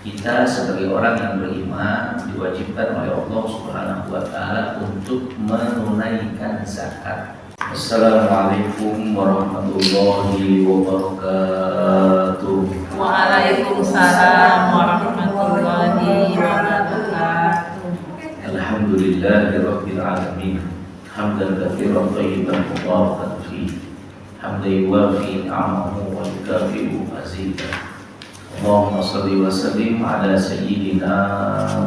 Kita sebagai orang yang beriman diwajibkan oleh Allah Subhanahu wa taala untuk menunaikan zakat. Assalamualaikum warahmatullahi wabarakatuh. Waalaikumsalam warahmatullahi wabarakatuh. Alhamdulillahirabbil alamin. Hamdan katsiran thayyiban mubarakan fihi. Hamdan yuwafi ni'amahu wa yukafi'u mazidah. Allahumma salli wa sallim ala sayyidina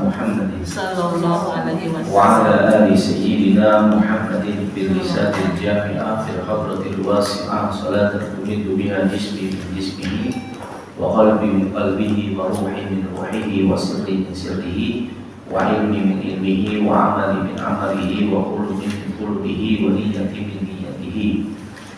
Muhammadin Sallallahu alaihi wa wasallam. ala ali sayyidina Muhammadin bil lisanil jami'ah fil hadratil wasi'ah salatan tumidu biha jismi min jismihi wa qalbi min qalbihi wa ruhi min ruhihi wa sirri min sirrihi wa ilmi min ilmihi wa amali min amalihi wa qulbi min qulbihi wa niyyati min niyyatihi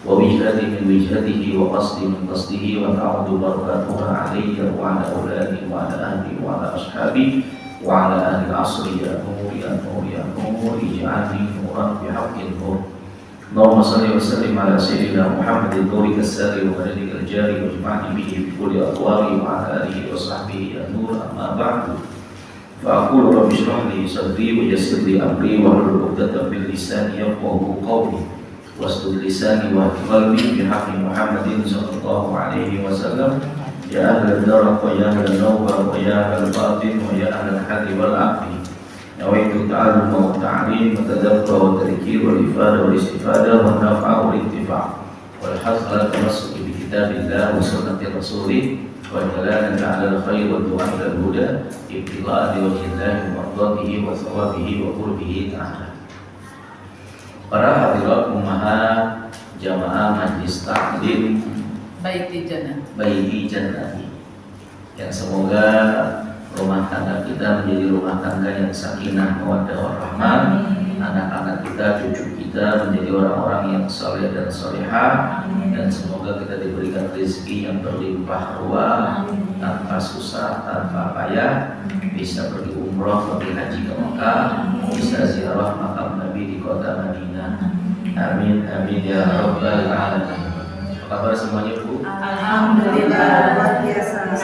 wa wijhadi min wijhadihi wa qasdi min qasdihi wa ta'udu barakatuha alayya wa ala awladi wa ala ahli wa ala ashabi wa ala ahli asri ya nur ya nur ya nur ij'alni nuran bihaqqin nur. Allahumma salli wa sallim ala sayyidina Muhammadin nurika as-sari wa madadika al-jari wa jma'ni bihi fi kulli atwari wa ala alihi wa sahbihi ya nur amma ba'du. Fa aqulu rabbi shrah li sadri wa yassir li amri wa hlul 'uqdatam min lisani yafqahu qawli wasdud lisani wa qalbi bihaqqi Muhammadin sallallahu alaihi wasallam. Ya ahlal daraq wa ya ahlal nawbah wa ya ahlal batin wa ya ahlal hadri wal aqli. Nawaitu ta'allum wa ta'lim wa tadabbur wa tadhkir wal ifada wal istifada wa nafa' wal intifa' wal hadd ala tamassuk bi kitabillah wa sunnati rasulih wa dalalan ala al khair wa du'a ila al huda ibtila'an li wajhillahi wa mardatihi wa thawabihi wa qurbihi ta'ala. Para hadirat ummahat jamaah majlis taklim Baiti Jannati, yang semoga rumah tangga kita menjadi rumah tangga yang sakinah mawaddah warahmah, anak-anak kita, cucu kita menjadi orang-orang yang saleh dan salihah, dan semoga kita diberikan rezeki yang berlimpah ruah, tanpa susah, tanpa payah, bisa pergi umroh, pergi haji ke Mekah, bisa ziarah makam Nabi di kota Madinah. Amin amin ya rabbal alamin. Apa kabar semuanya, Bu? Alhamdulillah, luar biasa.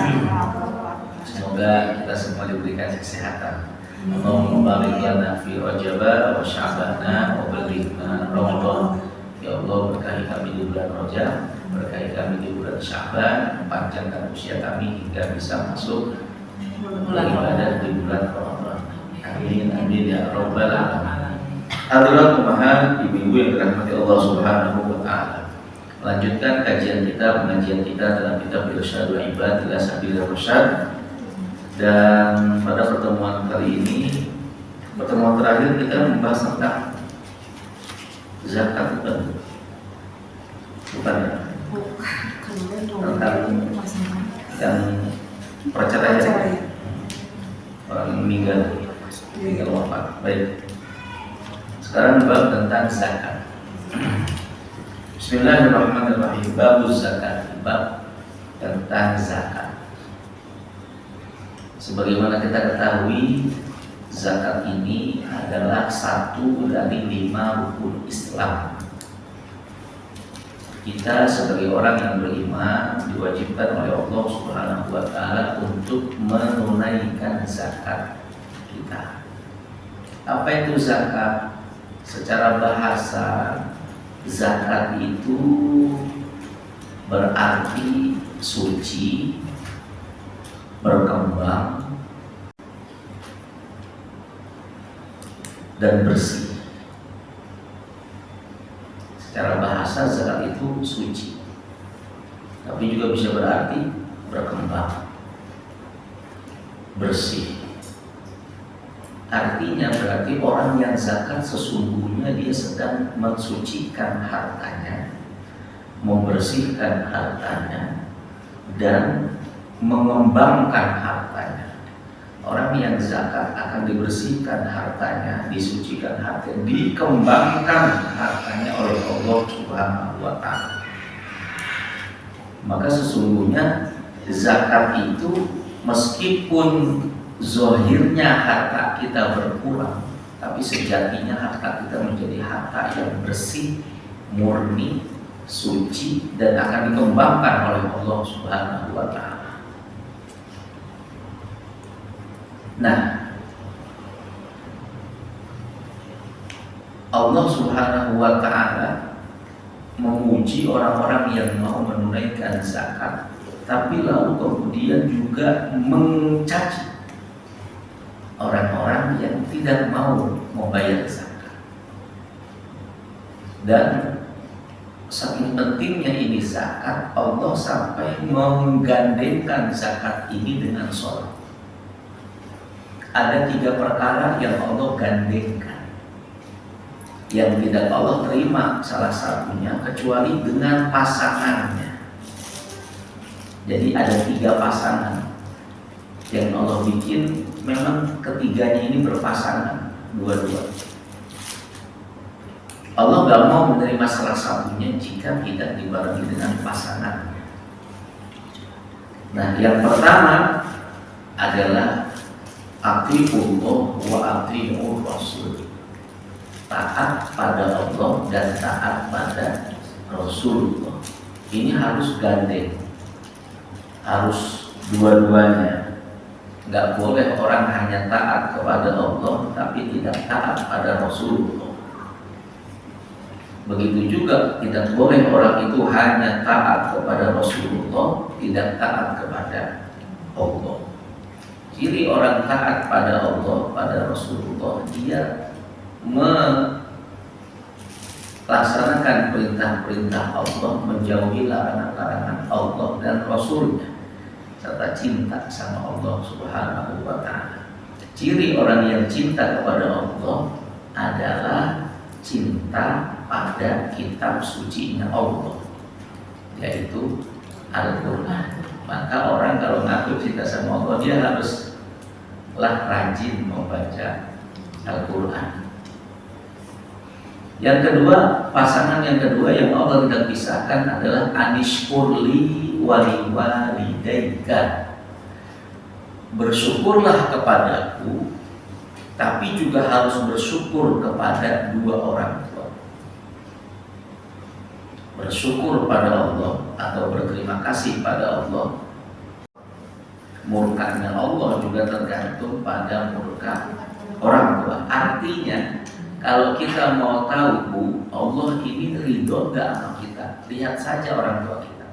Semoga kita semua diberikan kesehatan. Allahumma barik lana fi Rajab wa Sya'ban wa balighna Ramadan. Ya Allah, berkahi kami di bulan Rajab, berkahi kami di bulan Sya'ban, panjangkan usia kami hingga bisa masuk beribadah di bulan Ramadan. Amin amin ya rabbal alamin. Hadirat ummahat, ibu-ibu yang dirahmati Allah Subhanahu wa taala. Melanjutkan kajian kita, pengajian kita dalam kitab Irsyadul Ibad ila Sabilir Rasyad. Dan pada pertemuan kali ini, pertemuan terakhir kita membahas tentang zakat, bukan ya? Tentang yang perceraian, orang meninggal wafat. Baik. Sekarang bab tentang zakat. Bismillahirrahmanirrahim. Bab zakat, bab tentang zakat. Sebagaimana kita ketahui, zakat ini adalah satu dari 5 rukun Islam. Kita sebagai orang yang beriman diwajibkan oleh Allah Subhanahu wa taala untuk menunaikan zakat kita. Apa itu zakat? Secara bahasa, zakat itu berarti suci, berkembang, dan bersih. Secara bahasa zakat itu suci, tapi juga bisa berarti berkembang, bersih. Artinya berarti orang yang zakat sesungguhnya dia sedang mensucikan hartanya, membersihkan hartanya, dan mengembangkan hartanya. Orang yang zakat akan dibersihkan hartanya, disucikan hartanya, dikembangkan hartanya oleh Allah Subhanahu wa taala. Maka sesungguhnya zakat itu meskipun zahirnya harta kita berkurang, tapi sejatinya harta kita menjadi harta yang bersih, murni, suci, dan akan dikembangkan oleh Allah Subhanahu wa taala. Nah, Allah Subhanahu wa Ta'ala memuji orang-orang yang mau menunaikan zakat, tapi lalu kemudian juga mencaci orang-orang yang tidak mau membayar zakat. Dan saking pentingnya ini zakat, Allah sampai menggandengkan zakat ini dengan sholat. Ada 3 perkara yang Allah gandengkan, yang tidak Allah terima salah satunya kecuali dengan pasangannya. Jadi ada 3 pasangan yang Allah bikin, memang ketiganya ini berpasangan dua-dua. Allah gak mau menerima salah satunya jika tidak dibarengi dengan pasangan. Nah, yang pertama adalah atiiullah wa atiiur rasul. Taat pada Allah dan taat pada Rasulullah. Ini harus gandeng, harus dua-duanya. Nggak boleh orang hanya taat kepada Allah tapi tidak taat pada Rasulullah. Begitu juga tidak boleh orang itu hanya taat kepada Rasulullah, tidak taat kepada Allah. Ciri orang taat pada Allah, pada Rasulullah, dia melaksanakan perintah-perintah Allah, menjauhi larangan-larangan Allah dan Rasulnya, serta cinta sama Allah Subhanahu wa Ta'ala. Ciri orang yang cinta kepada Allah adalah cinta pada kitab sucinya Allah, yaitu Al-Quran. Maka orang kalau ngaku cinta sama Allah, dia haruslah rajin membaca Al-Quran. Yang kedua, pasangan yang kedua yang Allah tidak pisahkan adalah anishkurli wali walidaika. Bersyukurlah kepadaku, tapi juga harus bersyukur kepada 2 orang tua. Bersyukur pada Allah atau berterima kasih pada Allah. Murkanya Allah juga tergantung pada murka orang tua. Artinya, kalau kita mau tahu Allah ini ridho gak sama kita, lihat saja orang tua kita.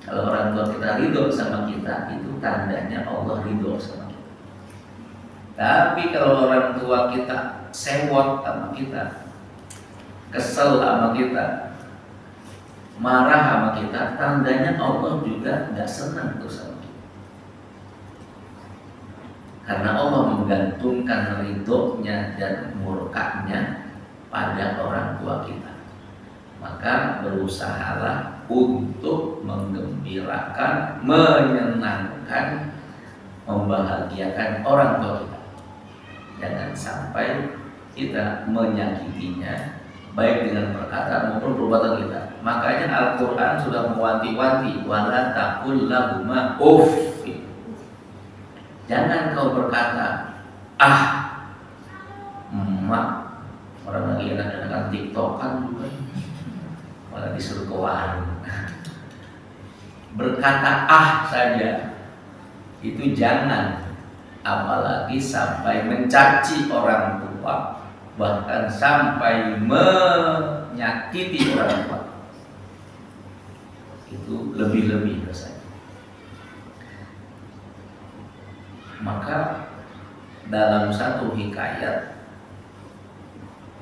Kalau orang tua kita ridho sama kita, itu tandanya Allah ridho sama kita. Tapi kalau orang tua kita sewot sama kita, kesel sama kita, marah sama kita, tandanya Allah juga gak senang tuh sama kita. Karena Allah menggantungkan ridhonya dan murkanya pada orang tua kita. Maka berusahalah untuk menggembirakan, menyenangkan, membahagiakan orang tua kita. Jangan sampai kita menyakitinya, baik dengan perkataan maupun perbuatan kita. Makanya Al-Quran sudah mewanti-wanti, wala taqul lahuma uff. Jangan kau berkata, emak. Orang lagi enak-enakan TikTokan juga, malah disuruh ke warung. Berkata saja, itu jangan. Apalagi sampai mencaci orang tua, bahkan sampai menyakiti orang tua. Itu lebih-lebih dosanya. Maka dalam satu hikayat,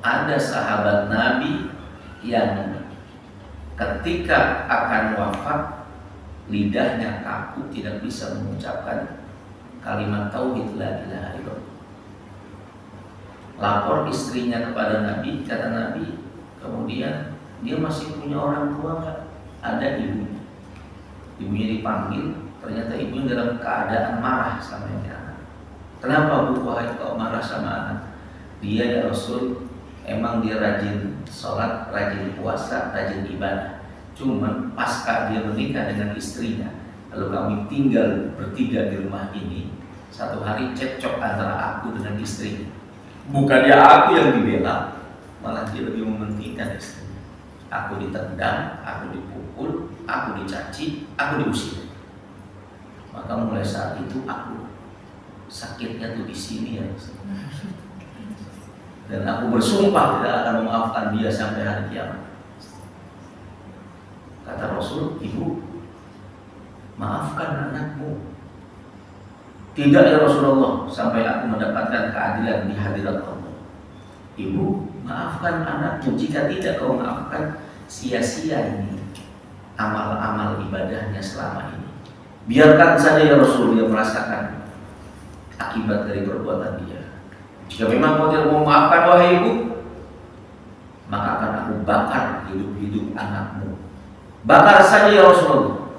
ada sahabat Nabi yang ketika akan wafat, lidahnya kaku, tidak bisa mengucapkan kalimat tauhid la ilaha illallah. Lapor istrinya kepada Nabi, kata Nabi, kemudian dia masih punya orang tua nggak? Ada ibunya. Ibunya dipanggil, ternyata ibunya dalam keadaan marah sama ini anak. Kenapa bu, wahai kau marah sama anak? Dia ya Rasul, emang dia rajin sholat, rajin puasa, rajin ibadah. Cuman pasca dia menikah dengan istrinya, lalu kami tinggal bertiga di rumah ini, satu hari cekcok antara aku dengan istrinya. Bukan dia aku yang dibela, malah dia lebih mementingkan istrinya. Aku ditendang, aku dipukul, aku dicaci, aku diusir. Maka mulai saat itu aku sakitnya tuh di sini ya Rasul. Dan aku bersumpah tidak akan memaafkan dia sampai hari kiamat. Kata Rasul, ibu, maafkan anakmu. Tidak ya Rasulullah, sampai aku mendapatkan keadilan di hadirat Allah. Ibu, maafkan anakmu. Jika tidak kau maafkan, sia-sia ini amal-amal ibadahnya selama ini. Biarkan saja ya Rasul dia merasakan akibat dari perbuatan dia. Jika memang kau tidak mau memaafkan wahai ibu, maka akan aku bakar hidup-hidup anakmu. Bakar saja ya Rasulullah.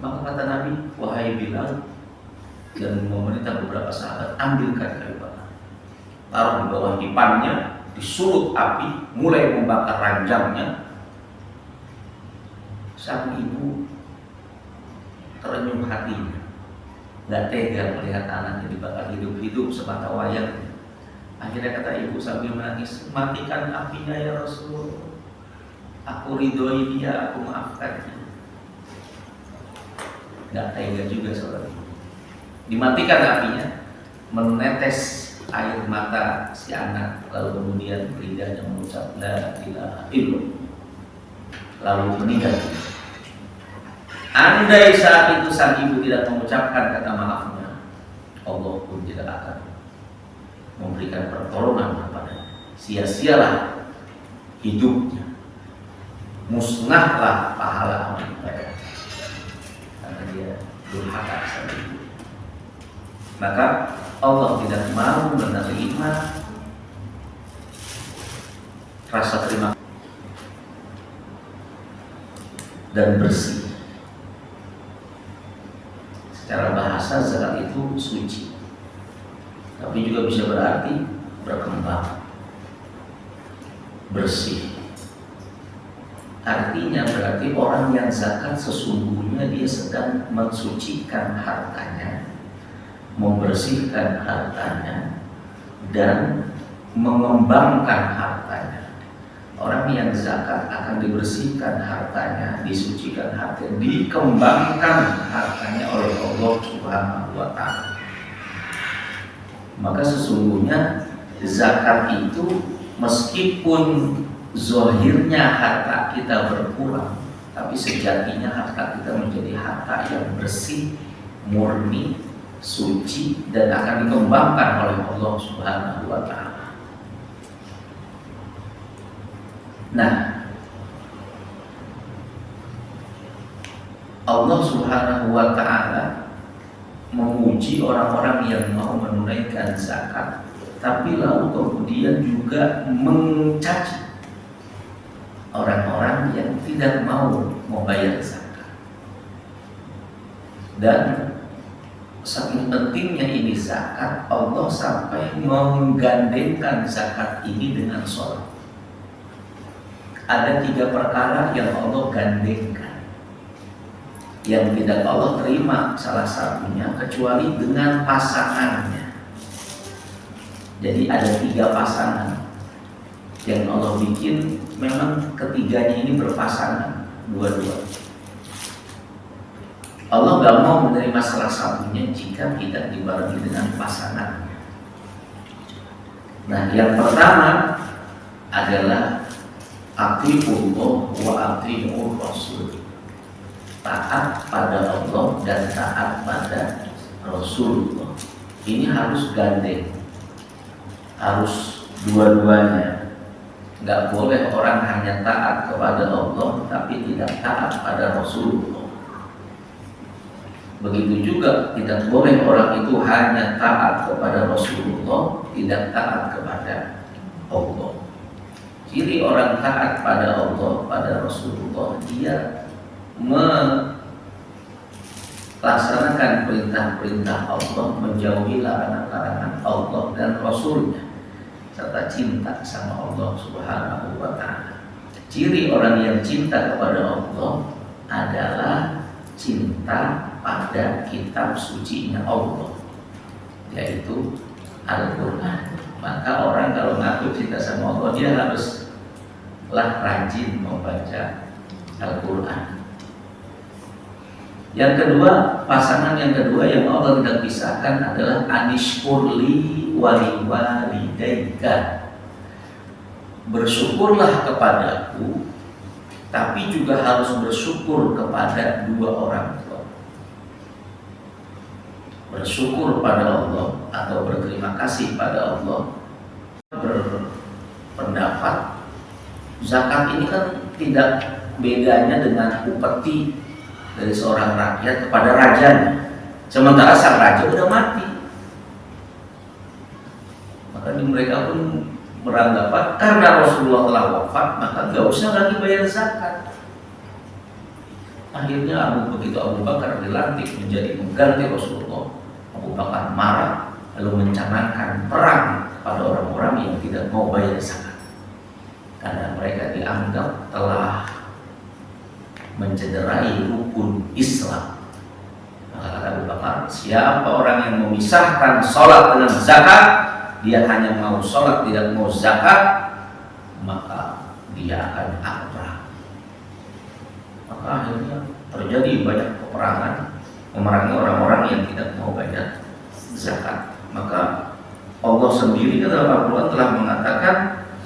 Maka kata Nabi, wahai Bilal, dan memerintah beberapa sahabat, ambilkan kayu bakar, taruh di bawah dipannya, disulut api, mulai membakar ranjangnya. Sang ibu terenyuh hatinya, nggak tega melihat anaknya dibakar hidup-hidup semata wayang. Akhirnya kata ibu sambil menangis, matikan apinya ya Rasul. Aku ridhoi dia, aku maafkan dia. Nggak tega juga saudara. Dimatikan apinya, menetes air mata si anak, lalu kemudian lidahnya mengucap la ilaha illallah, lalu meninggal. Andai saat itu sang ibu tidak mengucapkan kata maafnya, Allah pun tidak akan memberikan pertolongan kepadanya. Sia-sialah hidupnya, musnahlah pahala amal ibadah, karena dia durhaka sama ibu. Maka Allah tidak mau menerima rasa terima dan bersih. Secara bahasa zakat itu suci, tapi juga bisa berarti berkembang, bersih. Artinya berarti orang yang zakat sesungguhnya dia sedang mensucikan hartanya, membersihkan hartanya, dan mengembangkan hartanya. Orang yang zakat akan dibersihkan hartanya, disucikan hartanya, dikembangkan hartanya oleh Allah Subhanahu wa Ta'ala. Maka sesungguhnya zakat itu meskipun zahirnya harta kita berkurang, tapi sejatinya harta kita menjadi harta yang bersih, murni, suci, dan akan dikembangkan oleh Allah Subhanahu wa Ta'ala. Nah, Allah Subhanahu wa Ta'ala memuji orang-orang yang mau menunaikan zakat, tapi lalu kemudian juga mencaci orang-orang yang tidak mau membayar zakat. Dan saking pentingnya ini zakat, Allah sampai menggandengkan zakat ini dengan sholat. Ada 3 perkara yang Allah gandengkan, yang tidak Allah terima salah satunya kecuali dengan pasangannya. Jadi ada 3 pasangan yang Allah bikin, memang ketiganya ini berpasangan dua-dua. Allah gak mau menerima salah satunya jika tidak dibarengi dengan pasangan. Nah, yang pertama adalah atiullah wa atiur rasul. Taat pada Allah dan taat pada Rasulullah. Ini harus gandeng, harus dua-duanya. Gak boleh orang hanya taat kepada Allah tapi tidak taat pada Rasulullah. Begitu juga tidak boleh orang itu hanya taat kepada Rasulullah, tidak taat kepada Allah. Ciri orang taat pada Allah, pada Rasulullah, dia melaksanakan perintah-perintah Allah, menjauhi larangan-larangan Allah dan Rasulnya, serta cinta sama Allah Subhanahu wa Ta'ala. Ciri orang yang cinta kepada Allah adalah cinta pada kitab sucinya Allah, yaitu Al-Quran. Maka orang kalau ngaku cinta sama Allah, dia haruslah rajin membaca Al-Quran. Yang kedua, pasangan yang kedua yang Allah tidak pisahkan adalah anishkurli walidaika. Bersyukurlah kepadaku, tapi juga harus bersyukur kepada dua orang tua. Bersyukur pada Allah atau berterima kasih pada Allah. Berpendapat zakat ini kan tidak bedanya dengan upeti dari seorang rakyat kepada rajanya. Sementara sang raja udah mati. Maka mereka pun beranggapan karena Rasulullah telah wafat, maka nggak usah lagi bayar zakat. Akhirnya begitu Abu Bakar dilantik menjadi mengganti Rasulullah, Abu Bakar marah lalu mencanangkan perang pada orang-orang yang tidak mau bayar zakat karena mereka dianggap telah mencederai rukun Islam. Maka kata Abu Bakar, siapa orang yang memisahkan sholat dengan zakat, dia hanya mau sholat tidak mau zakat, maka dia akan akrah. Maka akhirnya terjadi banyak peperangan memerangi orang-orang yang tidak mau bayar zakat. Maka Allah sendiri dalam Al-Quran telah mengatakan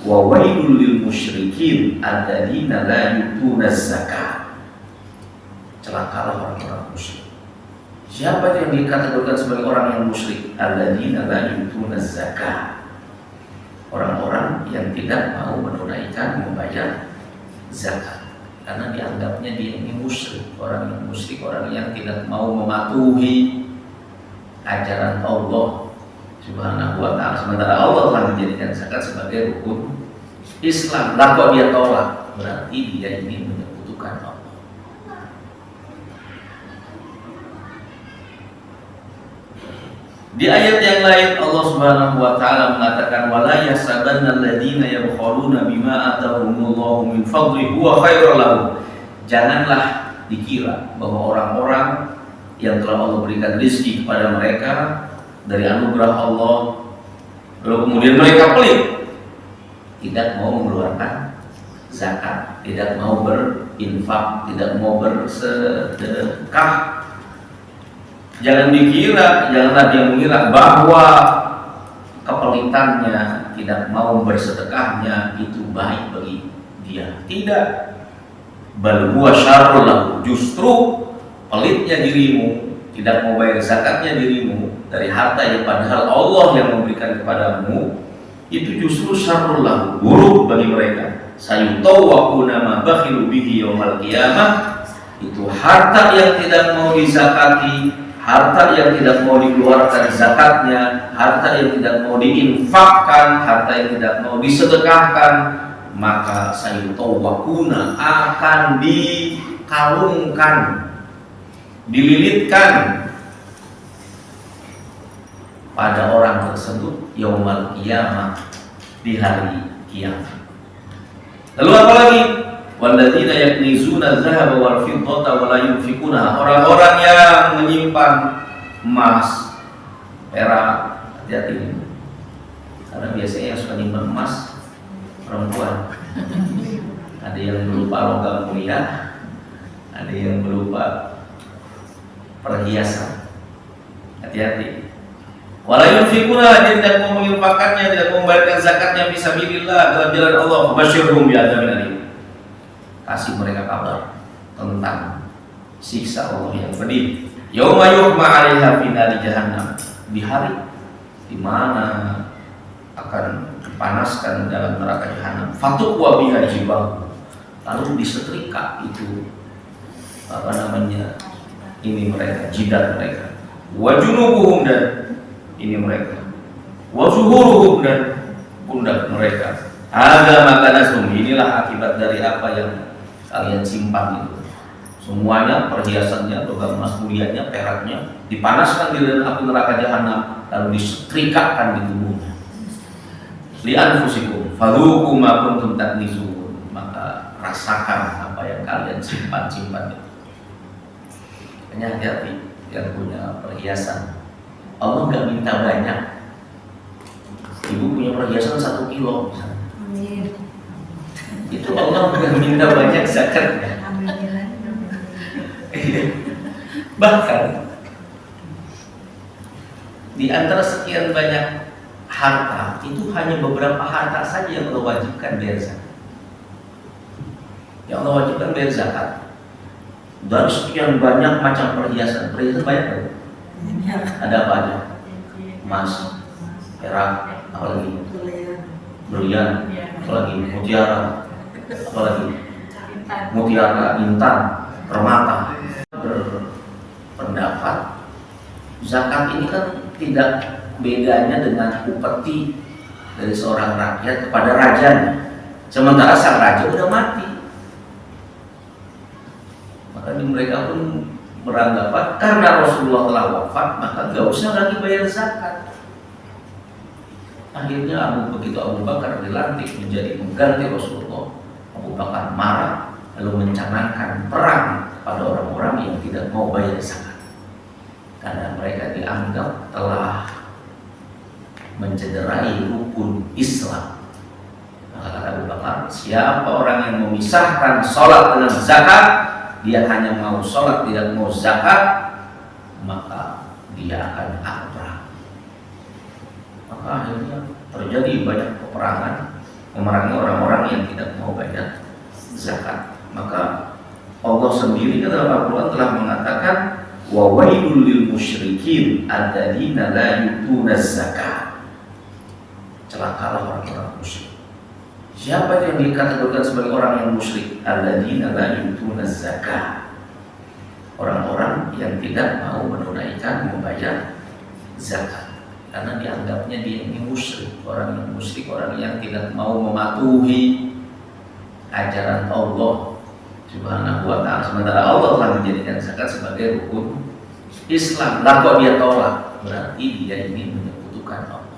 wa wailul lil musyrikin alladzina la yutuna zakat. Celakalah orang-orang musyrik. Siapa yang dikategorikan sebagai orang yang musyrik? Alladzina la yutuna zakat. Orang-orang yang tidak mau menunaikan membayar zakat karena dianggapnya dia ini musyrik. Orang yang musyrik, orang yang tidak mau mematuhi ajaran Allah Subhanahu wa ta'ala. Sementara Allah telah menjadikan zakat sebagai rukun Islam. Lah kok dia tolak? Berarti dia ini menyekutukan Allah. Di ayat yang lain Allah Subhanahu wa taala mengatakan wala yasabanna alladziina yabkhuluna bima atahumullahu min fadli huwa khairul lahum. Janganlah dikira bahwa orang-orang yang telah Allah berikan rezeki kepada mereka dari anugerah Allah lalu kemudian mereka pelit, tidak mau mengeluarkan zakat, tidak mau berinfak, tidak mau bersedekah. Janganlah dia mengira bahwa kepelitannya, tidak mau bersedekahnya itu baik bagi dia. Tidak. Bal huwa syarrul lahu. Justru pelitnya dirimu, tidak mau bayar zakatnya dirimu dari harta yang padahal Allah yang memberikan kepadamu, itu justru syarrul lahu, buruk bagi mereka. Sayutawwaquna ma bakhilu bihi yaumal qiyamah. Itu harta yang tidak mau dizakati, harta yang tidak mau dikeluarkan zakatnya, harta yang tidak mau diinfakkan, harta yang tidak mau disedekahkan, maka sayutawwaquna akan dikalungkan, dililitkan pada orang tersebut yaumal qiyamah, di hari kiamat. Lalu apa lagi? Walladzina yaknizuna dzahaba wal fiddata wa la yunfikuna. Orang-orang yang menyimpan emas, perak, hati-hati. Karena biasanya yang suka nyimpan emas perempuan. Ada yang berupa logam mulia, ada yang berupa perhiasan. Hati-hati. Wala yunfikuna, dia tidak mau menginfakkannya, tidak mau membayarkan zakatnya fisabilillah dalam jalan Allah. Fabasyirhum bi'adzabin alim. Kasih mereka kabar tentang siksa Allah yang pedih. Yauma yuhma 'alaiha fi nari jahannam. Di hari di mana akan dipanaskan dalam neraka jahanam. Fatuqwa biha jibah. Lalu disetrika itu ini mereka, jidat mereka. Wa junubuhum, dan ini mereka. Wa zuhuruhum, dan pundak mereka. Ada makanasum, inilah akibat dari apa yang kalian simpan itu. Semuanya, perhiasannya, logam emas mulianya, peraknya dipanaskan di dalam api neraka jahanam, lalu disetrikakan di tubuhnya. Li anfusikum fadhuqu ma kuntum taknizun. Maka rasakan apa yang kalian simpan-simpan itu. Hanya hati-hati yang punya perhiasan. Allah nggak minta banyak. Ibu punya perhiasan 1 kilo misalnya. Itu Allah nggak minta banyak zakatnya. Bahkan di antara sekian banyak harta itu hanya beberapa harta saja yang Allah wajibkan bayar zakat. Yang Allah wajibkan bayar zakat. Dari sekian banyak macam perhiasan banyak kan? Ada apa aja? Emas, perak, apalagi berlian, apalagi mutiara, apalagi mutiara, intan, permata. Berpendapat zakat ini kan tidak bedanya dengan upeti dari seorang rakyat kepada rajanya. Sementara sang raja udah mati. Maka mereka pun beranggapan karena Rasulullah telah wafat, maka gak usah lagi bayar zakat. Akhirnya begitu Abu Bakar dilantik menjadi pengganti Rasulullah, Abu Bakar marah lalu mencanangkan perang pada orang-orang yang tidak mau bayar zakat, karena mereka dianggap telah mencederai rukun Islam. Maka kata Abu Bakar, siapa orang yang memisahkan sholat dengan zakat, dia hanya mau sholat tidak mau zakat, maka dia akan perang. Maka akhirnya terjadi banyak peperangan memerangi orang-orang yang tidak mau bayar zakat. Maka Allah sendiri dalam Al-Quran telah mengatakan, wa wailul lil musyrikin alladzina la yu'tuna zakat. Celakalah orang-orang musyrik. Siapa yang dikategorikan sebagai orang yang musyrik? Alladzina la yu'tuna zakat. Orang-orang yang tidak mau menunaikan membayar zakat, karena dianggapnya dia ini musyrik. Orang yang musyrik, orang yang tidak mau mematuhi ajaran Allah Subhanahu wa ta'ala. Sementara Allah telah menjadikan zakat sebagai rukun Islam. Lah kok dia tolak? Berarti dia ini menyekutukan Allah.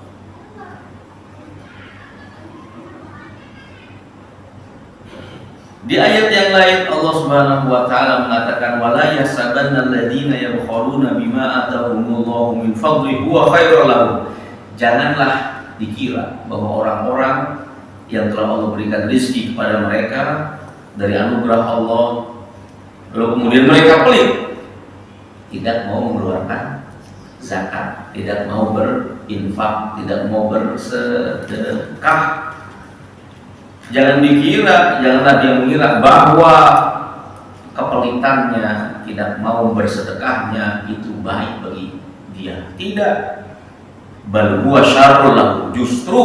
Di ayat yang lain Allah Subhanahu wa ta'ala mengatakan, wala yahsabanna alladziina yabkhaluna bima atahumullahu min fadlihi huwa khairul lahum. Janganlah dikira bahwa orang-orang yang telah Allah berikan rezeki kepada mereka dari anugerah Allah, lalu kemudian mereka pelit, tidak mau mengeluarkan zakat, tidak mau berinfak, tidak mau bersedekah. Janganlah dia mengira bahwa kepelitannya, tidak mau bersedekahnya itu baik bagi dia. Tidak. Bal huwa syarrul lahu. Justru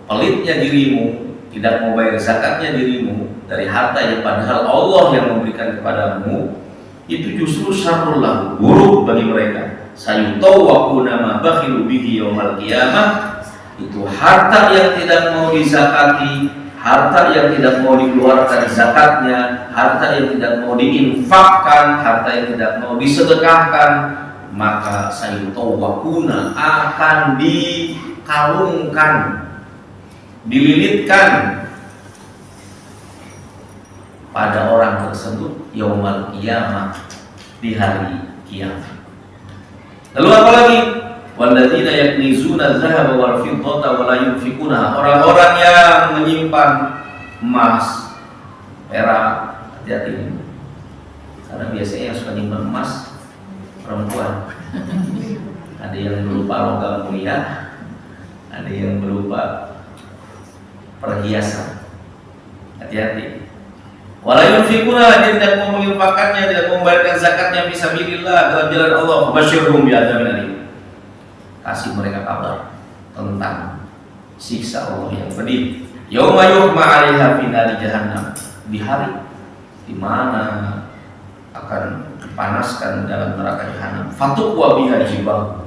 pelitnya dirimu, tidak mau bayar zakatnya dirimu dari harta yang padahal Allah yang memberikan kepadamu, itu justru syarrul lahu, buruk bagi mereka. Sayutawwaquna ma bakhilu bihi yaumal qiyamah. Itu harta yang tidak mau dizakati, harta yang tidak mau dikeluarkan zakatnya, harta yang tidak mau diinfakkan, harta yang tidak mau disedekahkan, maka sayutawwaquna akan dikalungkan, dililitkan pada orang tersebut yaumal qiyamah, di hari kiamat. Lalu apa lagi? Walladzina yaknizuna dzahaba wal fiddata wa la yunfikuna. Orang-orang yang menyimpan emas, perak, hati-hati. Karena biasanya yang suka nyimpan emas perempuan. Ada yang berupa logam mulia, ada yang berupa perhiasan. Hati-hati. Wala yunfikuna, dia tidak mau menginfakkannya, tidak mau membayarkan zakatnya fisabilillah dalam jalan Allah. Fabasyirhum bi'adzabin alim. Kasih mereka kabar tentang siksa Allah yang pedih. Yauma yuhma 'alaiha fi nari jahannam. Di hari di mana akan dipanaskan dalam neraka jahanam. Fatuqwa biha jibah.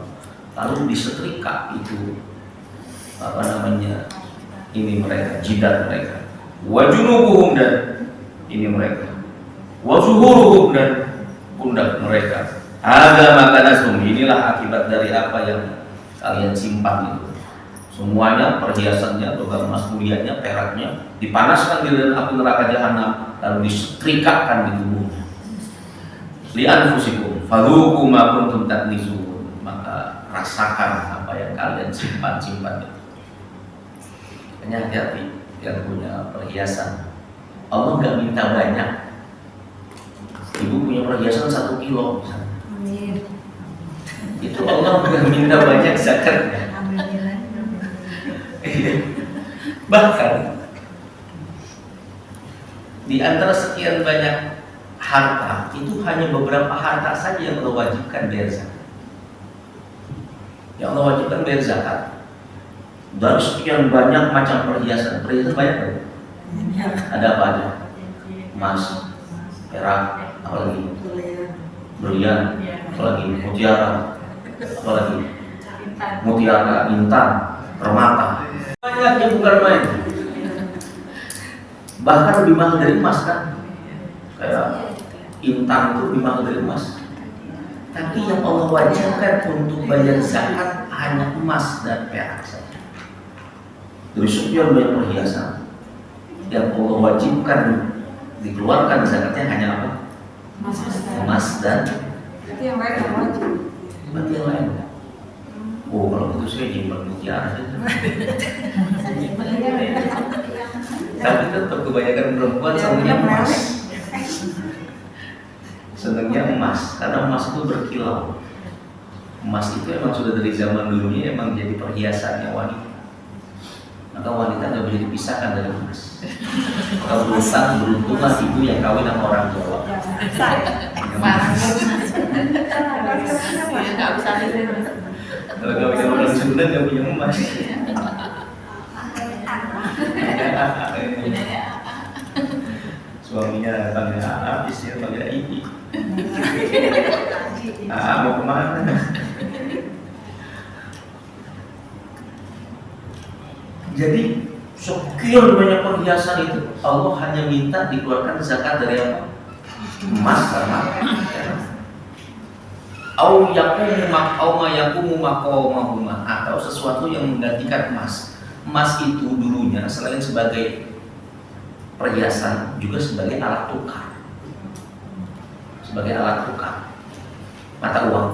Lalu disetrika itu ini mereka, jidat mereka. Wa junubuhum, dan ini mereka. Wa zuhuruhum, dan pundak mereka. Ada makanasum, inilah akibat dari apa yang kalian simpan itu. Semuanya, perhiasannya, logam emas mulianya, peraknya, dipanaskan di dalam api neraka jahanam, lalu disetrikakan di tubuhnya. Li anfusikum fadhuqu ma kuntum taknizun. Maka rasakan apa yang kalian simpan itu. Hanya hati-hati yang punya perhiasan. Allah nggak minta banyak. Ibu punya perhiasan 1 kilo misalnya. Amin. Itu Allah minta banyak zakatnya. Bahkan di antara sekian banyak harta, itu hanya beberapa harta saja yang Allah wajibkan bayar zakat. Yang Allah wajibkan bayar zakat. Dari sekian banyak macam perhiasan banyak kan? Ada apa aja? Emas, perak, apalagi berlian, apalagi mutiara, apalagi mutiara, intan, permata. Banyak yang bukan main. Bahkan lebih mahal dari emas kan? Kayak intan itu lebih mahal dari emas. Tapi yang Allah wajibkan untuk bayar zakat hanya emas dan perak saja. Dari sekian banyak perhiasan yang Allah wajibkan dikeluarkan zakatnya hanya apa? Emas dan Itu yang lain yang wajib. berarti yang lain. Oh, kalau itu saya nyimpan mutiara saja. Tapi tetap kebanyakan perempuan senangnya emas. Senangnya emas, karena emas itu berkilau. Emas itu emang sudah dari zaman dulunya emang jadi perhiasannya wanita. Maka wanita nggak boleh dipisahkan dari emas. Maka beruntunglah ibu yang kawin sama orang Jawa. Nggak bisa Kalau kawin sama orang Sunda nggak punya emas. Suaminya panggil A, istrinya panggil Ibi. Mau kemana? Jadi sekian banyak perhiasan itu Allah hanya minta dikeluarkan zakat dari apa? Emas sama perak. Au yakumu maqamahuma, atau sesuatu yang menggantikan emas. Emas itu dulunya selain sebagai perhiasan juga sebagai alat tukar. Sebagai alat tukar mata uang,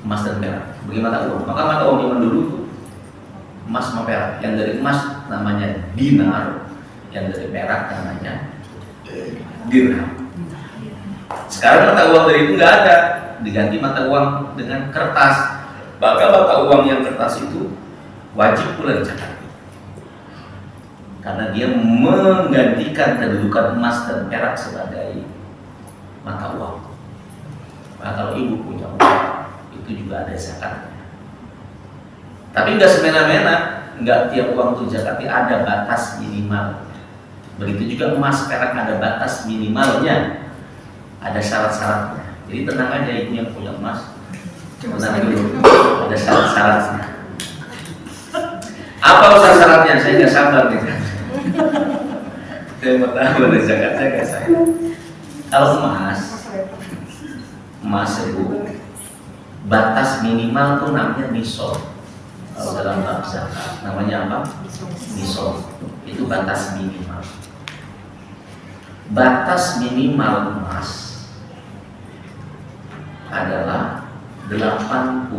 emas dan perak sebagai mata uang. Maka mata uang zaman dulu itu emas sama perak. Yang dari emas namanya dinar, yang dari perak namanya dirham. Sekarang mata uang dari itu nggak ada, diganti mata uang dengan kertas. Bahkan mata uang yang kertas itu wajib pula dicatat, karena dia menggantikan kedudukan emas dan perak sebagai mata uang. Nah, kalau ibu punya uang, itu juga ada zakatnya. Tapi nggak semena-mena, nggak tiap uang itu zakatnya, ada batas minimal. Begitu juga emas, perak ada batas minimalnya, ada syarat-syaratnya. Jadi tenang aja ibu yang punya emas, tenang dulu, ada syarat-syaratnya. Apa syarat-syaratnya? Saya nggak sabar nih. Saya mau tahu ada zakat, saya nggak sabar. Kalau emas itu batas minimal tuh namanya nisab. Kalau dalam bab zakat namanya apa? Nisab. Itu batas minimal. Batas minimal emas adalah 80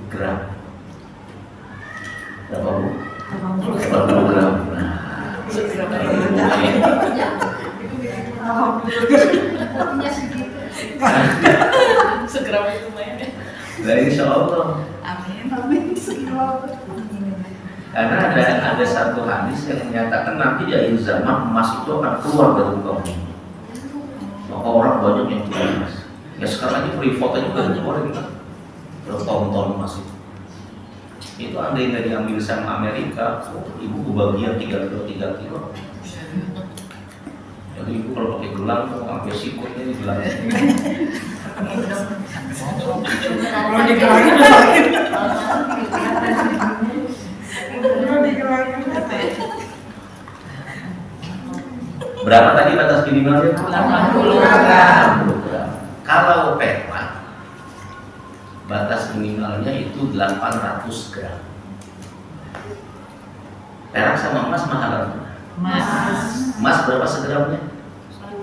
gram. Berapa bu? 80 gram. Nah, Segera itu mainnya. nah, insya Allah. Amin. Karena ada satu hadis yang menyatakan nanti di akhir zaman emas itu akan keluar dari muka bumi. Maka orang banyak yang punya emas. Ya sekarang aja freeport aja udah keluar gitu. Bertahun-tahun emas itu. Itu andai nggak diambil sama Amerika, ibu kebagian 3 kilo. Jadi ibu kalau pakai gelang tuh sampai sikutnya di gelang. Berapa tadi batas minimalnya? 80 gram. Kalau perak, batas minimalnya itu 800 gram. Perak sama emas mahal. Emas berapa segramnya?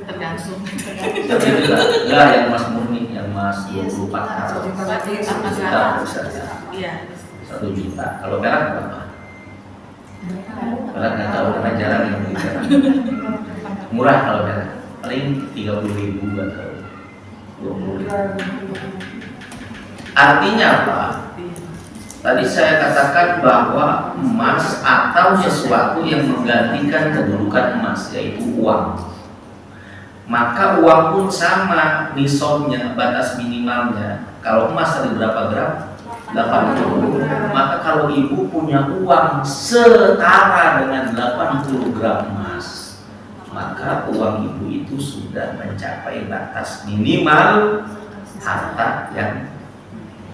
Tergantung. 1 juta. Enggak, yang emas murni, yang emas 24 karat. 1 juta misalnya. Iya. 1 juta. Kalau perak berapa? Perak nggak tahu karena jarang yang beli perak. Murah kalau perak, paling 30.000 atau Artinya apa? Tadi saya katakan bahwa emas atau sesuatu yang menggantikan kedudukan emas, yaitu uang. Maka uang pun sama nisabnya, batas minimalnya. Kalau emas tadi berapa gram? 80. Maka kalau ibu punya uang setara dengan 80 gram emas, maka uang ibu itu sudah mencapai batas minimal harta yang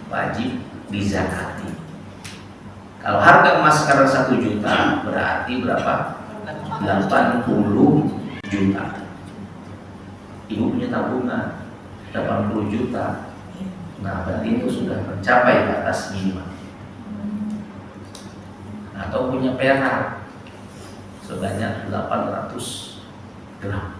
wajib dizakati. Kalau harga emas sekarang 1 juta, berarti berapa? 80 juta. Ibu punya tabungan 80 juta. Nah, berarti itu sudah mencapai batas minimal. Atau punya perak sebanyak 800 gram.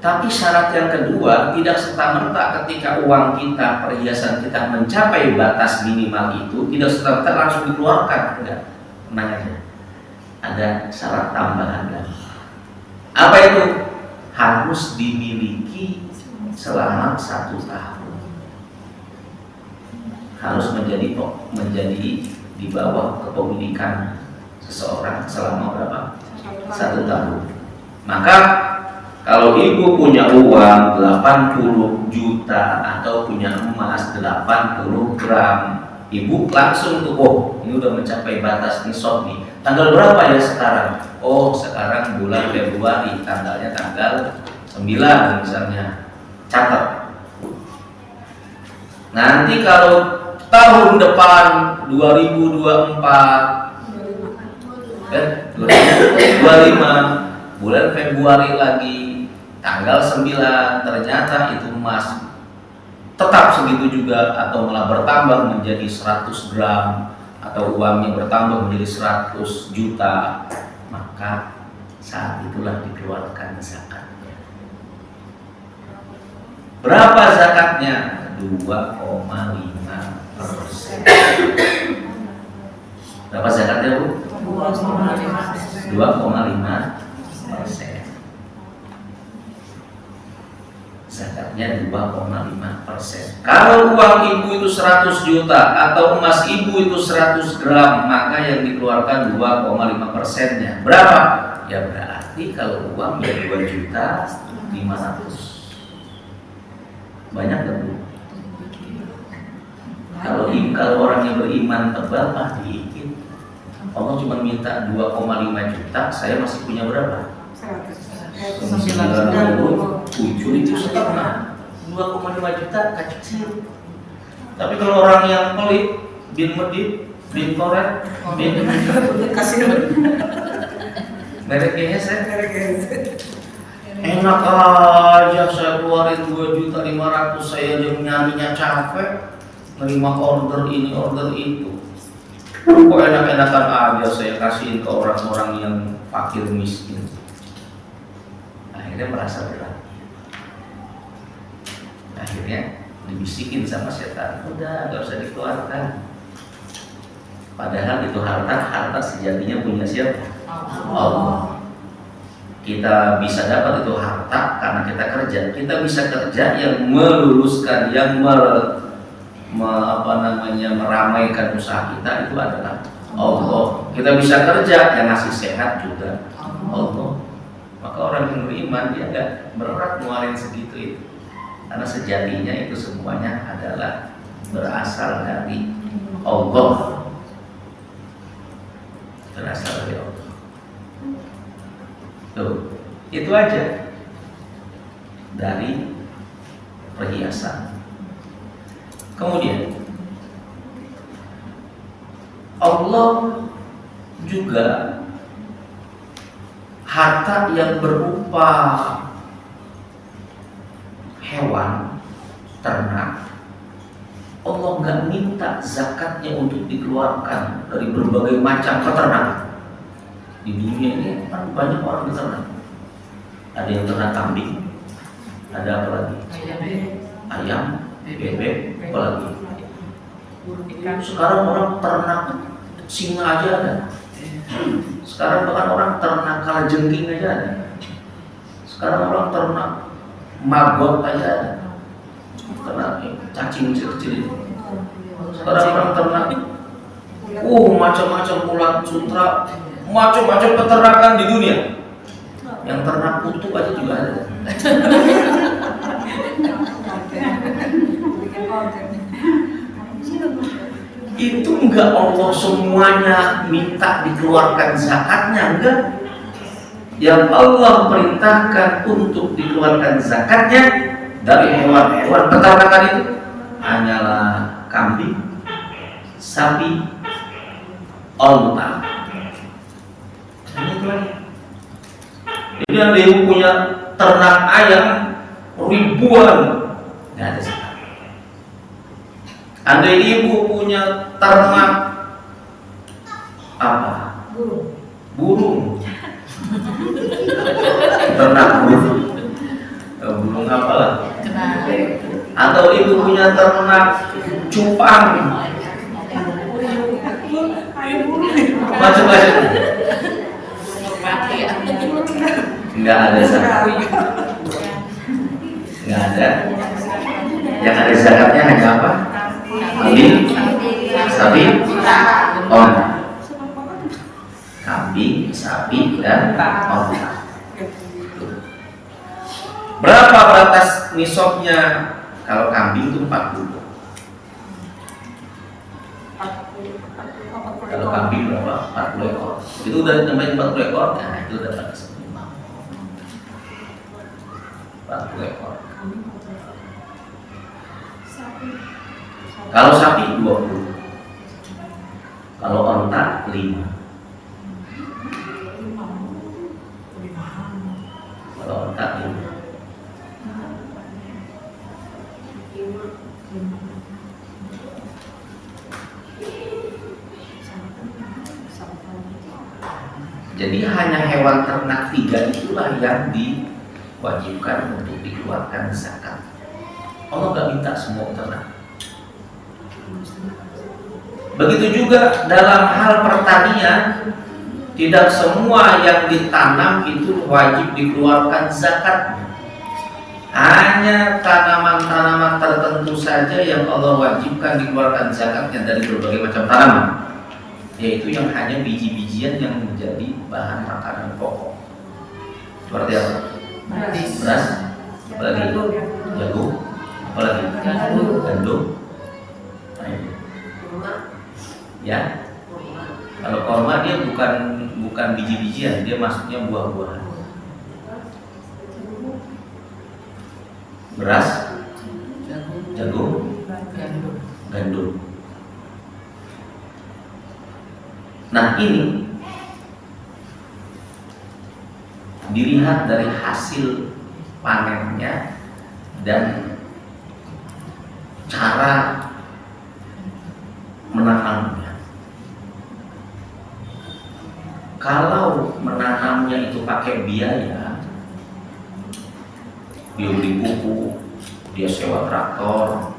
Tapi syarat yang kedua, tidak serta-merta ketika uang kita, perhiasan kita mencapai batas minimal itu, tidak serta-merta langsung dikeluarkan. Enggak, tenang aja. Ada syarat tambahan lagi. Apa itu? Harus dimiliki selama 1 tahun. Harus menjadi di bawah kepemilikan seseorang selama berapa? 1 tahun. Maka kalau ibu punya uang 80 juta atau punya emas 80 gram, ibu langsung tuh, oh ini udah mencapai batas nisab nih. Tanggal berapa ya sekarang? Oh sekarang bulan Februari, tanggalnya tanggal 9 misalnya. Catat. Nanti kalau tahun depan 2024 2025 bulan Februari lagi tanggal 9, ternyata itu emas tetap segitu juga atau malah bertambah menjadi 100 gram atau uangnya bertambah menjadi 100 juta, maka saat itulah dikeluarkan zakatnya. Berapa zakatnya? 2,5%. Berapa zakatnya, Bu? 2,5%. Zakatnya 2,5%. Kalau uang ibu itu 100 juta atau emas ibu itu 100 gram, maka yang dikeluarkan 2,5%-nya. Berapa? Ya berarti kalau uang ya 2.500.000. Banyak kan, Bu? Kalau orang yang beriman tebal mah dikit. Allah cuma minta 2,5 juta, saya masih punya berapa? 97 itu setengah. 2,5 juta kecil. Tapi kalau orang yang pelit, bin medit, bin koret, bin kasih mereknya saya enak aja, saya keluarin 2.500.000, saya aja nyarinya capek, nerima order ini order itu. Kok enak-enakan aja saya kasihin ke orang-orang yang fakir miskin. Akhirnya merasa berat. Akhirnya dibisikin sama setan, udah gak usah dikeluarkan. Padahal itu harta sejatinya punya siapa? Allah. Kita bisa dapat itu harta karena kita kerja. Kita bisa kerja yang meluluskan, yang meramaikan usaha kita itu adalah Allah. Kita bisa kerja yang ngasih sehat juga Allah. Maka orang yang beriman dia enggak berat ngeluarin segitu itu. Karena sejatinya itu semuanya adalah berasal dari Allah. Berasal dari Allah. Tuh, itu aja dari perhiasan. Kemudian Allah juga harta yang berupa hewan ternak, Allah nggak minta zakatnya untuk dikeluarkan dari berbagai macam peternakan. Di dunia ini kan banyak orang beternak. Ada yang ternak kambing, ada apa lagi? Ayam, bebek, apa lagi? Sekarang orang ternak singa aja ada. Sekarang bahkan orang ternak kalajengking aja ada. Sekarang orang ternak maggot aja ada. Ternak cacing kecil-kecil. Sekarang ternak macam-macam ulat sutra, macam-macam peternakan di dunia. Yang ternak kutu aja juga ada. Itu enggak Allah semuanya minta dikeluarkan zakatnya, enggak. Yang Allah perintahkan untuk dikeluarkan zakatnya dari hewan-hewan peternakan itu hanyalah kambing, sapi, onta. Jadi yang ibu punya ternak ayam ribuan, nggak ada zakat. Andai ibu punya ternak apa? Burung. Ternak burung. Burung apa lah? Atau ibu punya ternak cupang. Macam-macam. Nggak ada zakat. Nggak ada. Yang ada zakatnya hanya apa? Kambing, sapi, onta. Kambing, sapi, dan onta. Berapa batas nisabnya? Kalau kambing itu 40. Kalau kambing berapa? 40 ekor. Itu udah sampai 40 ekor, nah itu udah batas minimal. 40 ekor. Kalau sapi 20. Kalau onta 5. Kalau onta 5. Jadi hanya hewan ternak 3 itulah yang diwajibkan untuk dikeluarkan zakat. Allah nggak minta semua ternak. Begitu juga dalam hal pertanian, tidak semua yang ditanam itu wajib dikeluarkan zakatnya. Hanya tanaman-tanaman tertentu saja yang Allah wajibkan dikeluarkan zakatnya dari berbagai macam tanaman, yaitu yang hanya biji-bijian yang menjadi bahan makanan pokok. Seperti apa? Beras, apalagi jagung, apalagi gandum. Ya, kalau korma dia bukan biji-bijian, dia maksudnya buah-buahan. Beras, jagung, gandum. Nah ini dilihat dari hasil panennya dan cara menanamnya. Kalau menanamnya itu pakai biaya, dia beli pupuk, dia sewa traktor,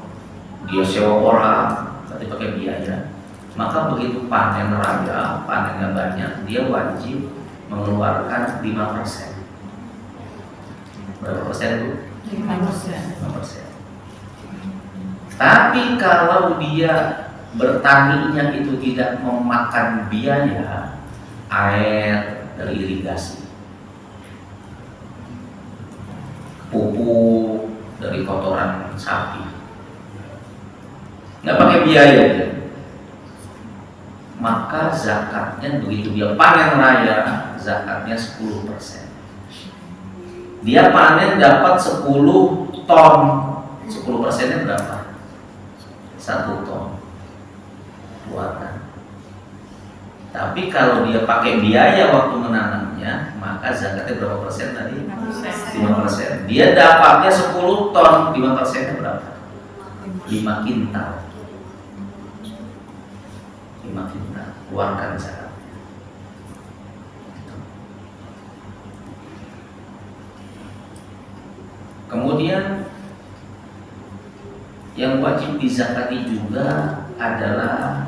dia sewa orang, berarti pakai biaya. Maka begitu panen raya, panennya banyak, dia wajib mengeluarkan 5%. Berapa persen itu? 5%. Tapi kalau dia bertaninya itu tidak memakan biaya, air dari irigasi, pupuk dari kotoran sapi, nggak pakai biaya ya, maka zakatnya begitu dia panen raya, zakatnya 10%. Dia panen dapat 10 ton, 10%-nya berapa? 1 ton keluarkan. Tapi kalau dia pakai biaya waktu menanamnya, maka zakatnya berapa persen tadi? 5%. Dia dapatnya 10 ton, 5%-nya berapa? 5 kintal. 5 kintal, keluarkan zakat. Kemudian yang wajib dizakati juga adalah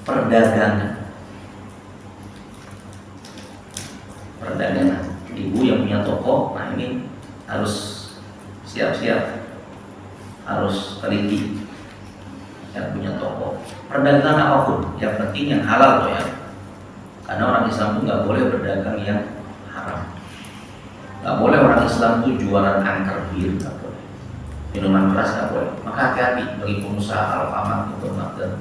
perdagangan. harus teliti yang punya toko. Perdagangan apapun, yang penting yang halal tuh ya. Karena orang Islam tuh nggak boleh berdagang yang haram. Nggak boleh orang Islam tuh jualan angker bir, nggak boleh. Minuman keras nggak boleh. Maka hati-hati bagi pengusaha Alfamart, Indomaret dan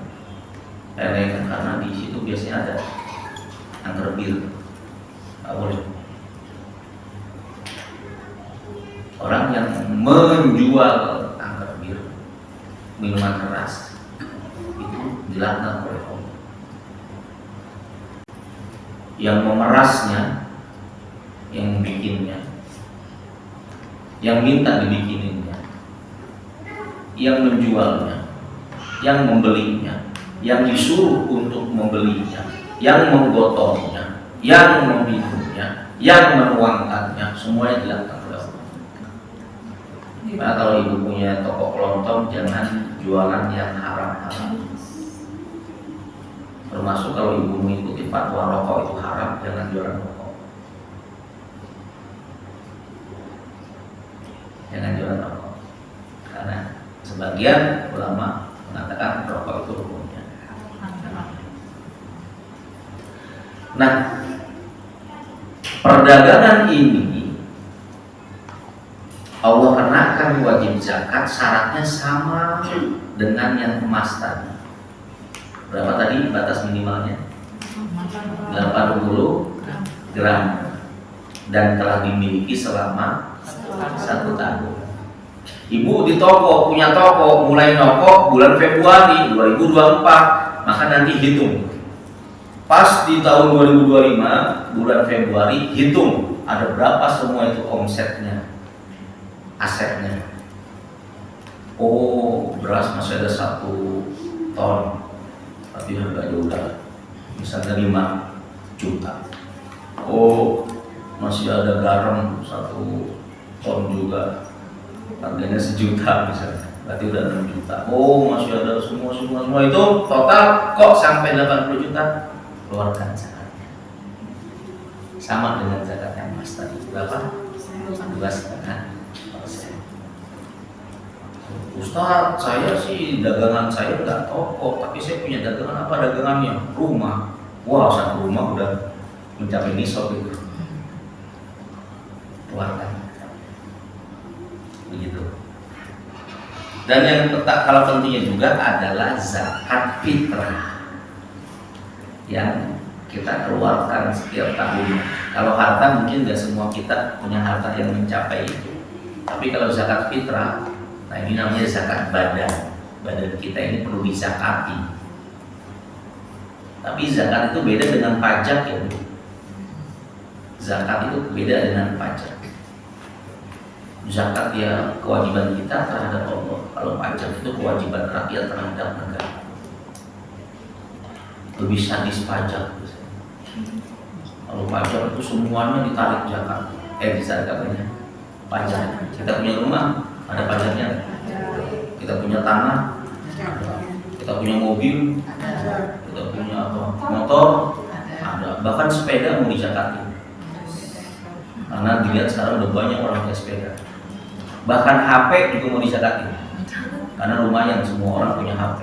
lain-lain, karena di situ biasanya ada angker bir, nggak boleh. Orang yang menjual angker bir, minuman keras, itu dilaknat oleh Allah. Yang memerasnya, yang membikinnya, yang minta dibikininya, yang menjualnya, yang membelinya, yang disuruh untuk membelinya, yang menggotongnya, yang meminumnya, yang menuangkannya, semuanya dilaknat oleh Allah. Nah, kalau ibu punya toko kelontong, jangan jualan yang haram-haram. Termasuk kalau ibu mengikuti fatwa rokok itu haram, jangan jualan rokok. Jangan jualan rokok. Karena sebagian ulama mengatakan rokok itu hukumnya. Nah, perdagangan ini Allah kenakan wajib zakat, syaratnya sama dengan yang emas tadi. Berapa tadi batas minimalnya? 80 gram dan telah dimiliki selama 1 tahun. Ibu di toko, punya toko, mulai nyokok bulan Februari 2024, maka nanti hitung. Pas di tahun 2025 bulan Februari, hitung ada berapa semua itu omsetnya, asetnya. Oh, beras masih ada 1 ton, tapi harganya udah misalnya 5 juta. Oh, masih ada garam 1 ton juga, harganya 1 juta misalnya, berarti udah 6 juta. Oh, masih ada semua itu total kok sampai 80 juta, keluarkan zakatnya. Sama dengan zakat yang mas tadi, berapa? 2,5%. Ustaz, saya sih dagangan saya nggak toko, tapi saya punya dagangan. Apa dagangannya? Rumah. Wah, 1 rumah udah mencapai nisab itu. Keluarkan. Begitu. Dan yang kalau pentingnya juga adalah zakat fitrah yang kita keluarkan setiap tahun. Kalau harta mungkin nggak semua kita punya harta yang mencapai itu. Tapi kalau zakat fitrah, nah ini namanya zakat badan. Badan kita ini perlu dizakati. Tapi zakat itu beda dengan pajak ya. Zakat itu beda dengan pajak. Zakat ya kewajiban kita terhadap Allah. Kalau pajak itu kewajiban rakyat terhadap negara. Lebih sadis pajak. Kalau pajak itu semuanya ditarik zakat. Zakatnya pajak. Kita punya rumah, ada pajaknya. Kita punya tanah, kita punya mobil, kita punya motor, ada. Bahkan sepeda mau dizakatin. Karena dilihat sekarang udah banyak orang pakai sepeda. Bahkan HP juga mau dizakatin. Karena lumayan semua orang punya HP.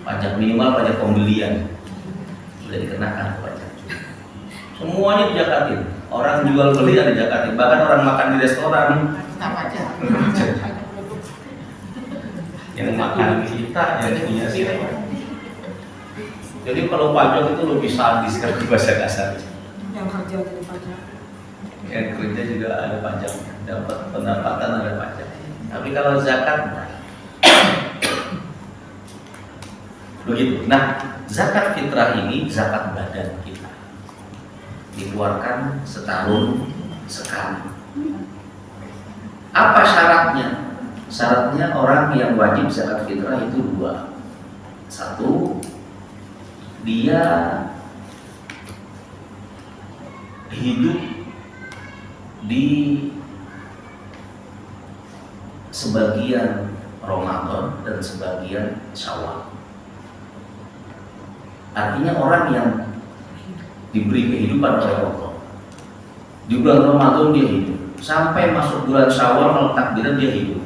Pajak minimal pajak pembelian sudah dikenakan pajak. Semuanya dizakatin. Orang jual beli ada dizakatin. Bahkan orang makan di restoran yang makan kita yang punya siapa. Jadi kalau pajak itu lebih sadis kan bahasa kasar. Yang kerja dari pajak. Yang kerja juga ada pajak, dapat pendapatan ada pajak. Tapi kalau zakat begitu. Nah, zakat fitrah ini zakat badan kita. Dikeluarkan setahun sekali. Apa syaratnya? Syaratnya orang yang wajib zakat fitrah itu 2. 1, dia hidup di sebagian Ramadan dan sebagian Syawal. Artinya orang yang diberi kehidupan oleh Allah. Di bulan Ramadan dia hidup, sampai masuk bulan Syawal kalau takbiran dia hidup.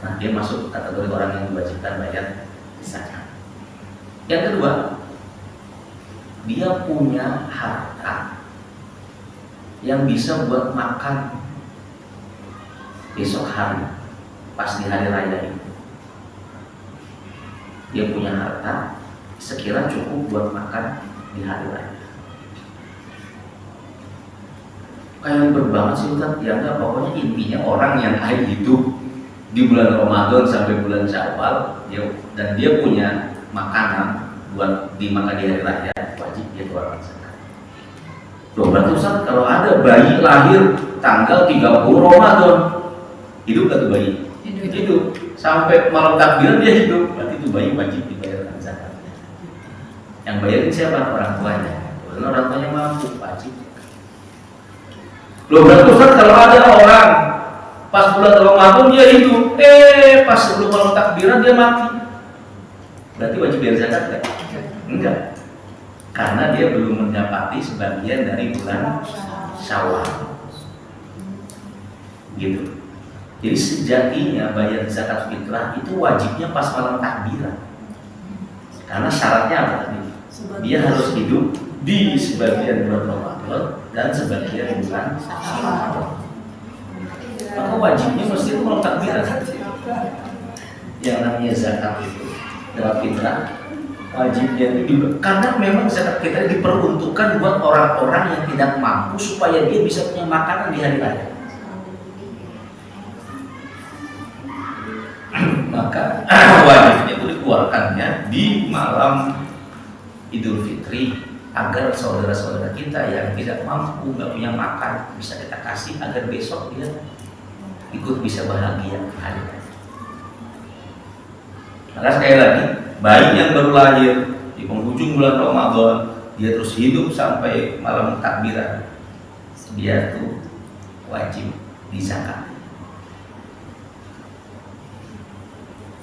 Nah, dia masuk kategori orang yang diwajibkan bayar zakat. Yang kedua, dia punya harta yang bisa buat makan besok hari, pas di hari raya itu. Dia punya harta sekira cukup buat makan di hari raya. Kayak berbanget sih Ustaz, ya enggak, pokoknya intinya orang yang hidup di bulan Ramadan sampai bulan Syawal dan dia punya makanan buat dimakan di hari raya, wajib dia keluarkan zakat. Loh, berarti Ustaz, kalau ada bayi lahir tanggal 30 Ramadan, hidup gak tuh bayi? Hidup. Sampai malam takbiran dia hidup, berarti itu bayi wajib dibayarkan zakatnya. Yang bayarin siapa? Orang tuanya. Kalau orang tuanya mampu, wajib. Loh, berarti Ustaz, kalau ada orang pas bulan Ramadan dia hidup, pas sebelum malam takbiran dia mati, berarti wajib bayar zakat enggak? Enggak, karena dia belum mendapati sebagian dari bulan Syawal, gitu. Jadi sejatinya bayar zakat fitrah itu wajibnya pas malam takbiran, karena syaratnya apa tadi? Dia harus hidup di sebagian bulan Ramadan dan sebagian bulan Syawal. Maka wajibnya mesti itu malam takbiran. Yang namanya zakat itu dalam fitrah wajibnya itu, karena memang zakat fitrah diperuntukkan buat orang-orang yang tidak mampu supaya dia bisa punya makanan di hari raya. Maka wajibnya itu dikeluarkannya di malam Idul Fitri agar saudara-saudara kita yang tidak mampu, nggak punya makan bisa kita kasih agar besok dia ikut bisa bahagia hari raya. Maka sekali lagi, bayi yang baru lahir di penghujung bulan Ramadan, dia terus hidup sampai malam takbiran, dia tuh wajib dizakat.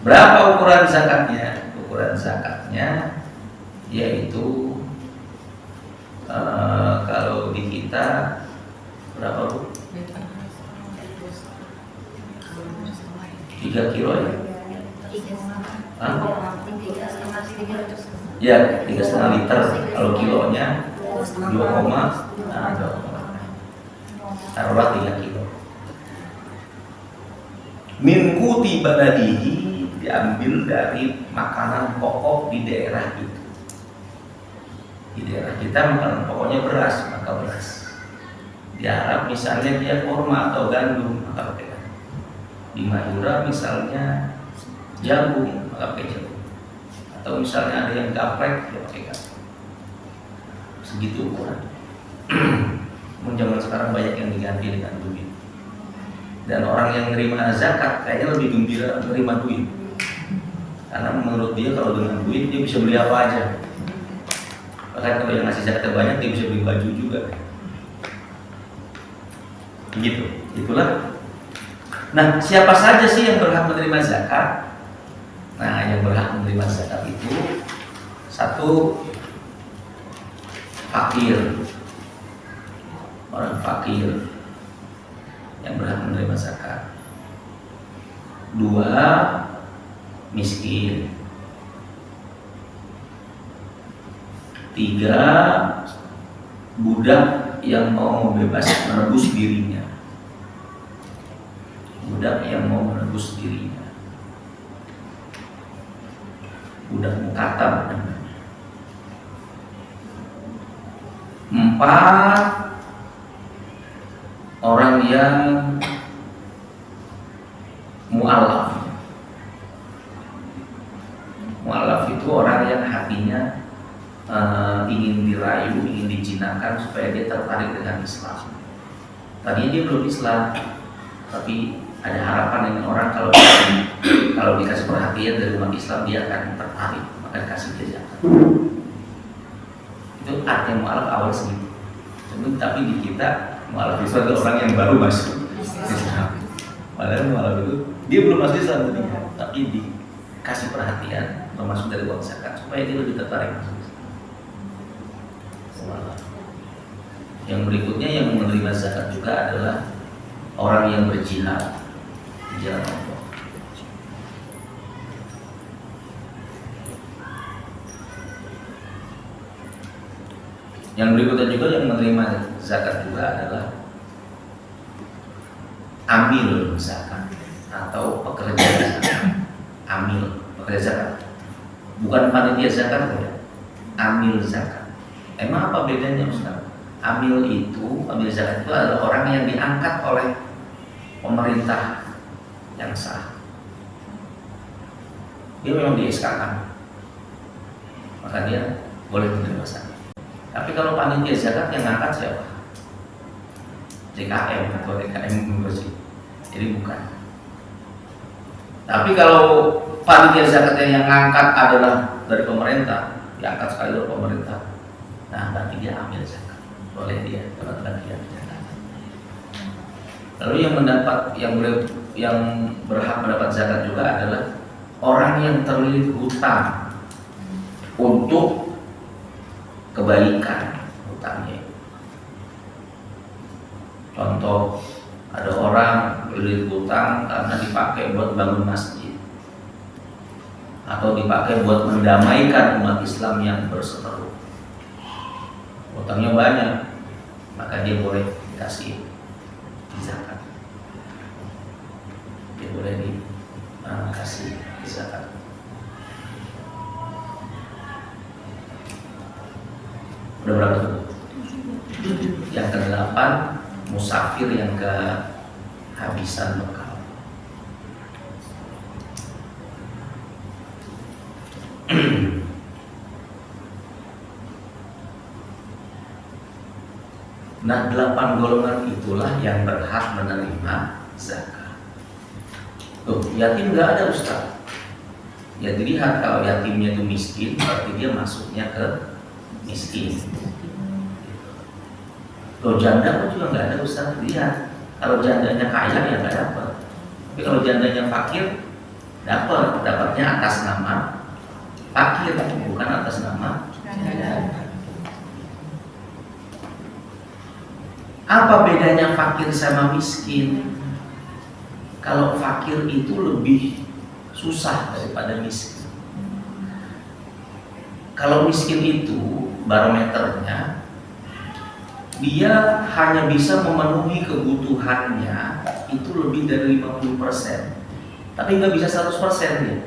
Berapa ukuran zakatnya? Ukuran zakatnya yaitu kalau di kita berapa Bu? 3 kilo ya? Ya, 3,5 liter. Kalau kilonya 2, taruhlah 3 kilo. Min quti baladihi, diambil dari makanan pokok di daerah itu. Di daerah kita makanan pokoknya beras, maka beras. Di Arab misalnya dia kurma atau gandum, maka pakai gandum. Di Madura misalnya jagung, maka pakai jagung. Atau misalnya ada yang gaplek, dia pakai gaplek. Segitu ukuran. Zaman sekarang banyak yang diganti dengan duit. Dan orang yang menerima zakat kayaknya lebih gembira menerima duit, karena menurut dia kalau dengan duit dia bisa beli apa aja. Bahkan kalau yang ngasih zakat banyak dia bisa beli baju juga. Gitu, itulah. Nah, siapa saja sih yang berhak menerima zakat? Nah, yang berhak menerima zakat itu satu, fakir, orang fakir yang berhak menerima zakat. 2, miskin. 3, budak yang mau menebus dirinya. Budak yang mau menebus dirinya. Budak mukatab namanya. 4, orang yang mu'alaf. Mu'alaf itu orang yang hatinya ingin dirayu, ingin dijinakan supaya dia tertarik dengan Islam. Tadinya dia belum Islam, tapi ada harapan dengan orang kalau dikasih perhatian dari umat Islam dia akan tertarik, maka dikasih dia zakat. Itu artinya mu'alaf awal segitu. Tapi di kita mu'alaf itu adalah orang yang baru masuk Islam. Padahal mu'alaf itu dia belum masuk Islam tadinya, tapi dikasih perhatian termasuk dari uang zakat supaya dia lebih tertarik masuk Islam. Yang berikutnya yang menerima zakat juga adalah orang yang berjihad di jalan Allah. Yang berikutnya juga yang menerima zakat juga adalah amil zakat atau pekerja zakat. Amil pekerja zakat, bukan panitia zakat ya. Amil zakat. Emang apa bedanya Ustaz? Amil zakat itu adalah orang yang diangkat oleh pemerintah yang sah. Dia memang di SK-kan, maka dia boleh menerima zakat. Tapi kalau panitia zakat yang ngangkat siapa? DKM atau DKM bersih. Jadi bukan. Tapi kalau panitia zakatnya yang ngangkat adalah dari pemerintah, diangkat sekali oleh pemerintah, nah berarti dia ambil zakat. Boleh dia dapat bagian zakat. Lalu yang berhak mendapat zakat juga adalah orang yang terlilit hutang untuk kebaikan hutangnya. Contoh, ada orang terlilit hutang karena dipakai buat bangun masjid atau dipakai buat mendamaikan umat Islam yang berseteru. Hutangnya banyak, maka dia boleh dikasih zakat. Dia boleh dikasih zakat. Udah berapa tuh? Yang ke-8, musafir yang kehabisan bekal. Nah, 8 golongan itulah yang berhak menerima zakat. Tuh, yatim nggak ada Ustaz. Ya dilihat, kalau yatimnya itu miskin, berarti dia masuknya ke miskin. Kalau janda pun juga nggak ada Ustaz. Lihat, kalau jandanya kaya ya nggak dapat. Tapi kalau jandanya fakir, dapatnya atas nama fakir, bukan atas nama janda. Apa bedanya fakir sama miskin? Kalau fakir itu lebih susah daripada miskin. Kalau miskin itu barometernya, dia hanya bisa memenuhi kebutuhannya itu lebih dari 50%, tapi nggak bisa 100% dia.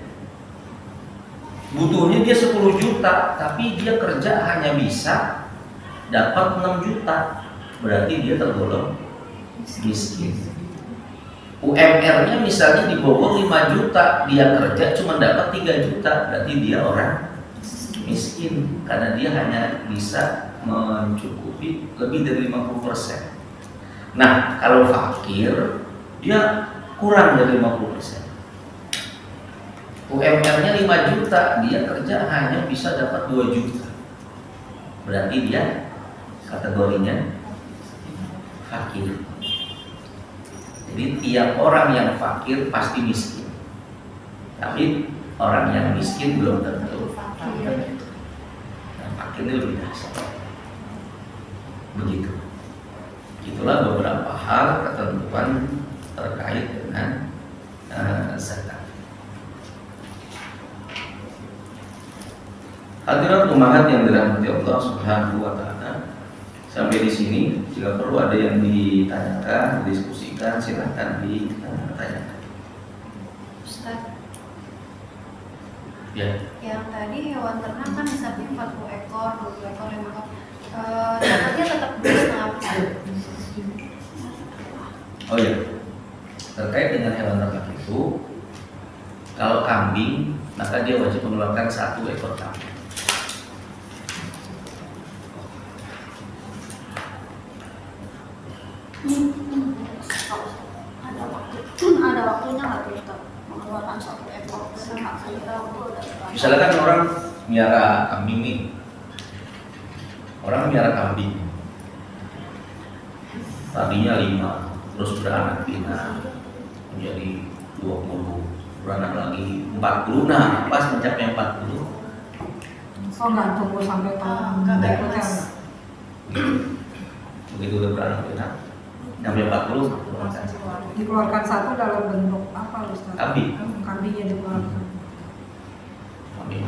Butuhnya dia 10 juta, tapi dia kerja hanya bisa dapat 6 juta. Berarti dia tergolong miskin. UMR-nya misalnya di Bogor 5 juta, dia kerja cuma dapat 3 juta, berarti dia orang miskin karena dia hanya bisa mencukupi lebih dari 50%. Nah, kalau fakir dia kurang dari 50%. UMR-nya 5 juta, dia kerja hanya bisa dapat 2 juta. Berarti dia kategorinya fakir. Jadi tiap orang yang fakir pasti miskin, tapi orang yang miskin belum tentu. Nah, fakir ini lebih dahsyat. Begitu. Itulah beberapa hal ketentuan terkait dengan zakat. Hadirat umahat yang dirahmati Allah Subhanahu wa taala. Sampai di sini, jika perlu ada yang ditanyakan, didiskusikan, silahkan ditanyakan. Ustaz, Ya. yang tadi hewan ternak kan misalnya 40 ekor, 20 ekor, 5 ekor, zakatnya tetap 2,5%. Oh iya, terkait dengan hewan ternak itu, kalau kambing, maka dia wajib mengeluarkan 1 ekor kambing. Ada waktunya nggak tuh Ustaz mengeluarkan 1 ekor ternak saja? Misalkan orang miara kambing nih, orang miara kambing, tadinya 5, terus beranak pinak menjadi 20, beranak lagi 40, nah pas mencapai 40, Oh nggak tunggu sampai tahun Nggak berikutnya bebas. nggak? begitu udah beranak pinak, sampai 40 keluarkan Dikeluarkan 1 dalam bentuk apa Ustaz? kambing. Kambingnya dikeluarkan. Kambing.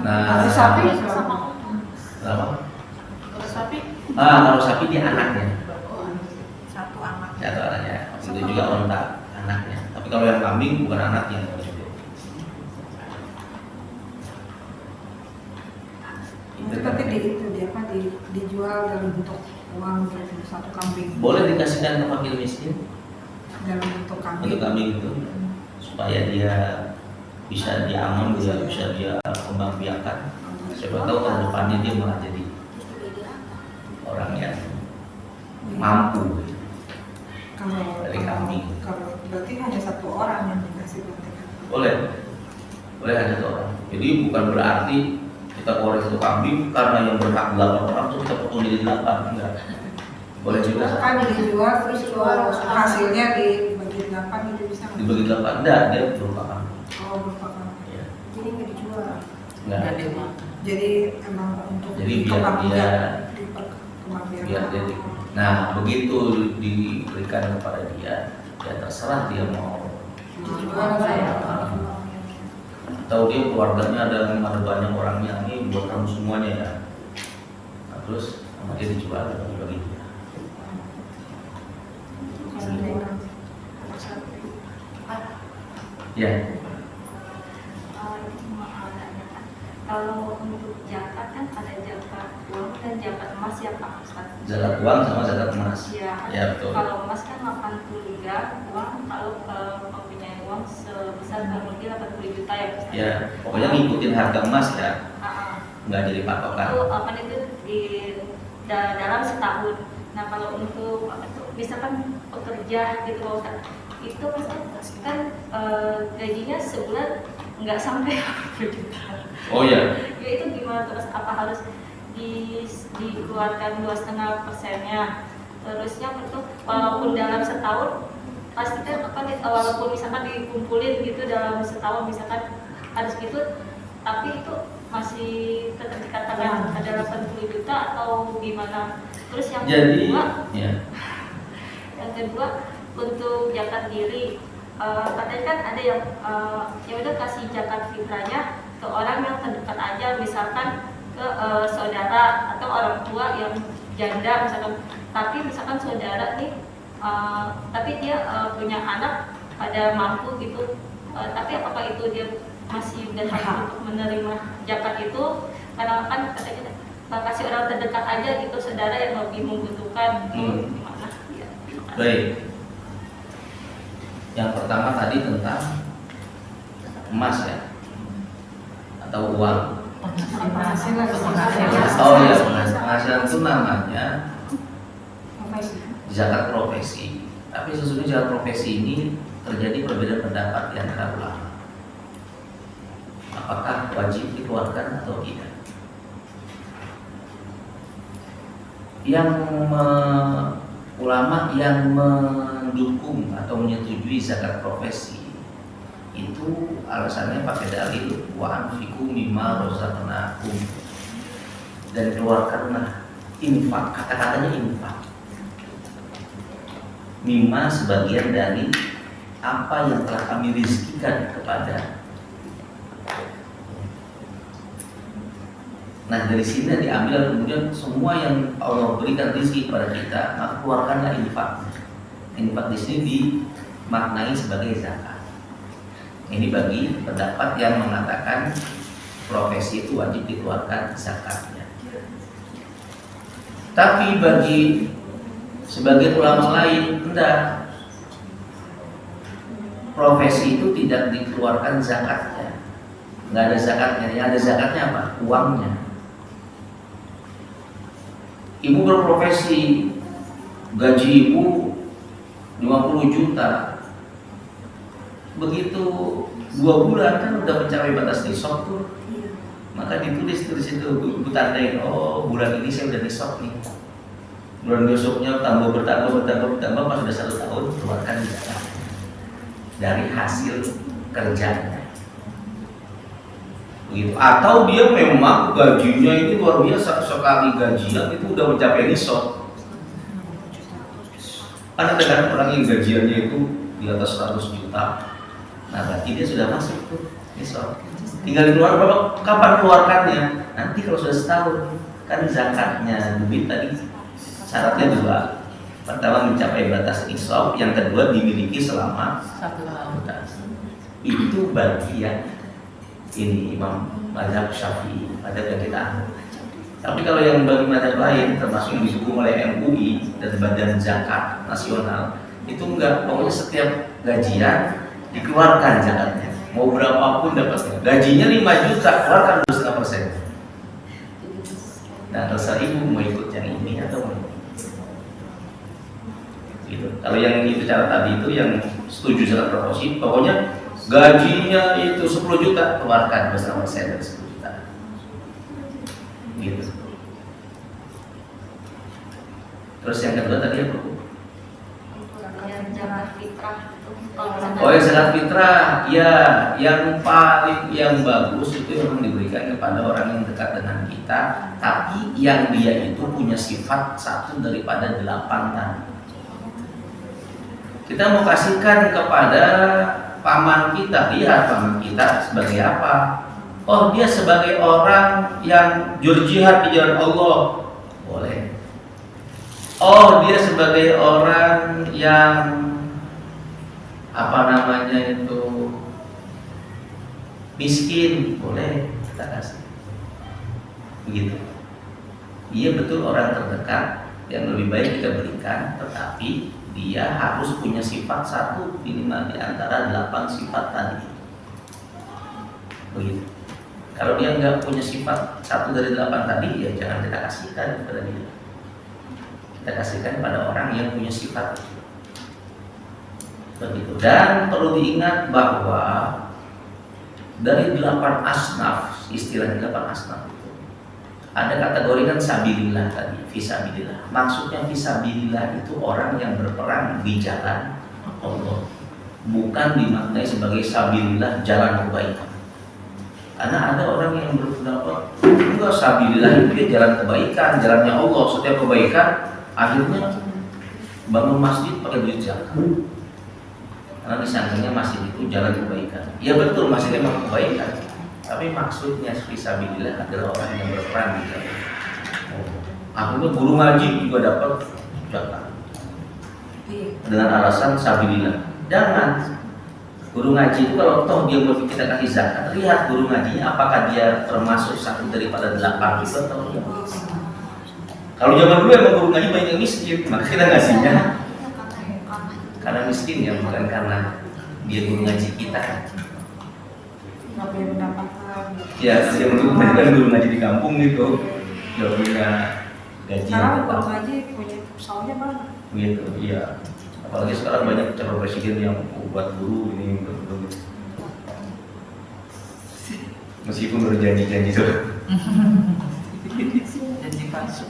Nah, Kalau sapi Sama. berapa? Kalau sapi. Kalau sapi dia anaknya, Satu anak. satu anaknya. Itu juga onta anaknya. Tapi kalau yang kambing bukan anaknya. itu tapi dijual dalam bentuk uang gitu, satu kambing Boleh dikasihkan ke fakir miskin dalam bentuk kambing. untuk kambing itu supaya dia bisa diaman, bisa dia kembang biakan. Siapa tahu tahun depannya dia malah jadi orang yang mampu. Kalau Dari kambing. Kalau berarti hanya satu orang yang dikasih berarti. Boleh ada satu orang. Jadi bukan berarti kita keluar satu kambing karena yang berhak 8 orang tuh kita potong jadi 8, enggak. Boleh juga Kan dijual terus hasilnya dibagi 8 itu bisa nggak? dibagi 8, enggak, dia berupa kambing. Oh berupa kambing. Ya. Jadi nggak dijual. Enggak. Jadi emang untuk Jadi biar kembang dia biakan. biar dia nah begitu diberikan kepada dia, ya terserah dia mau Dijual saya. atau dia keluarganya ada banyak orangnya, ini buat kamu semuanya ya. Nah, terus sama dia dijual bagi dia. Ya, Kalau untuk zakat kan ada zakat uang dan zakat emas ya Pak Ustaz. zakat uang sama zakat emas. Iya. Ya betul. Kalau emas kan 83, uang kalau mempunyai uang sebesar kurang lebih 80 juta ya Ustaz. Ya, pokoknya ngikutin harga emas ya, Ah, nggak jadi patokan. itu apa itu di dalam setahun. Nah kalau untuk apa itu misalkan pekerja gitu Pak Ustaz, itu kan gajinya sebulan nggak sampai 80 juta. Oh ya, Ya itu gimana terus apa harus dikeluarkan 2,5%-nya? Terusnya itu walaupun dalam setahun pasti kan apa walaupun misalkan dikumpulin gitu dalam setahun misalkan harus gitu, tapi itu masih tetap dikatakan ada 80 juta atau gimana? Terus yang jadi kedua, ya, yang kedua untuk zakat diri, katanya kan ada yang ya udah kasih zakat fitrahnya ke orang yang terdekat aja, misalkan ke saudara atau orang tua yang janda misalkan. Tapi misalkan saudara nih, tapi dia punya anak pada mampu gitu, tapi apakah itu dia masih berhak untuk menerima zakat itu? Karena kan katanya kasih orang terdekat aja gitu, saudara yang lebih membutuhkan. Gimana? Ya. baik. Yang pertama tadi tentang emas ya, atau uang. Penghasilan. Oh ya, penghasilan itu namanya Profesi. zakat profesi. Tapi sesungguhnya zakat profesi ini terjadi perbedaan pendapat di antara ulama. Apakah wajib dikeluarkan atau tidak? Ulama yang mendukung atau menyetujui zakat profesi itu alasannya pakai dalil wa anfiqu mimma razaqnakum, dan keluarkanlah infak, kata-katanya infak, mimma sebagian dari apa yang telah kami rizkikan kepada. Nah dari sini diambil kemudian semua yang Allah berikan rezeki kepada kita, maka keluarkanlah infak. Infak di sini dimaknai sebagai zakat. Ini bagi pendapat yang mengatakan profesi itu wajib dikeluarkan zakatnya. Tapi bagi sebagian ulama lain enggak, profesi itu tidak dikeluarkan zakatnya, nggak ada zakatnya. Yang ada zakatnya apa? Uangnya. Ibu berprofesi, gaji ibu 50 juta. Begitu 2 bulan kan udah mencapai batas nisab tuh. Maka ditulis di situ, ibu tandain, oh bulan ini saya udah nisab nih. Bulan besoknya bertambah, pas sudah 1 tahun keluarkan zakat dari hasil kerjanya. Begitu. Atau dia memang gajinya itu luar biasa, sekali gajian itu udah mencapai nisab. Ada kan orang yang gajiannya itu di atas 100 juta. Nah berarti dia sudah masuk tuh nisab. Tinggal dikeluarkan, Bapak kapan keluarkannya? Nanti kalau sudah setahun. Kan zakatnya duit tadi syaratnya dua. Pertama mencapai batas nisab, yang kedua dimiliki selama 1 tahun. Itu bagi yang ini Imam mazhab Syafi'i, mazhab yang kita anut. Tapi kalau yang bagi mazhab lain, termasuk yang didukung oleh MUI dan Badan Zakat Nasional, itu enggak, pokoknya setiap gajian dikeluarkan zakatnya. Mau berapapun dapatnya. Gajinya 5 juta, keluarkan 2,5%. Nah, terserah ibu mau ikut yang ini atau mau gitu. Kalau yang itu cara tadi itu yang setuju zakat proporsi, pokoknya gajinya itu 10 juta, keluarkan 2,5% dari 10 juta. Gitu. Terus yang kedua tadi apa, Bu? Yang zakat fitrah itu. Oh, yang zakat fitrah, ya, yang paling yang bagus itu memang diberikan kepada orang yang dekat dengan kita, tapi yang dia itu punya sifat satu daripada 8 tadi. Kita mau kasihkan kepada paman kita, lihat paman kita sebagai apa? Oh, dia sebagai orang yang jihad di jalan Allah, boleh. Oh, dia sebagai orang yang apa namanya itu miskin, boleh kita kasih. Begitu. Dia betul orang terdekat yang lebih baik kita berikan, tetapi dia harus punya sifat satu minimal di antara 8 sifat tadi. Begitu. Kalau dia nggak punya sifat satu dari 8 tadi, ya jangan kita kasihkan kepada dia. Kita kasihkan pada orang yang punya sifat. Begitu. Dan perlu diingat bahwa dari 8 asnaf, istilah 8 asnaf itu ada kategori kan sabilillah tadi, fisabilillah. Maksudnya fisabilillah itu orang yang berperang di jalan Allah, bukan dimaknai sebagai sabilillah jalan kebaikan. Karena ada orang yang berpendapat enggak, sabilillah itu ya jalan kebaikan, jalannya Allah, setiap kebaikan akhirnya bangun masjid pakai duit zakat. Karena disangkanya masjid itu jalan kebaikan. Ya betul, masjid memang kebaikan. Tapi maksudnya fisabilillah adalah orang yang berperan di jalan. Akhirnya guru ngaji juga dapat zakat dengan alasan sabilillah. Jangan. Guru ngaji itu kalau toh dia mau kita kasih zakat, lihat guru ngajinya apakah dia termasuk satu daripada 8 itu atau tidak. Kalau zaman dulu emang guru ngaji banyak yang miskin, maka kita ngasihnya karena miskin ya, bukan karena dia guru ngaji kita. Nggak punya pendapatan. Ya, zaman dulu kan guru ngaji di kampung gitu, nggak punya gaji. Sekarang guru ngaji punya pesawatnya banyak. Gitu, iya. Apalagi sekarang banyak calon presiden yang buat guru ini betul-betul. Meskipun udah janji-janji tuh. Janji palsu.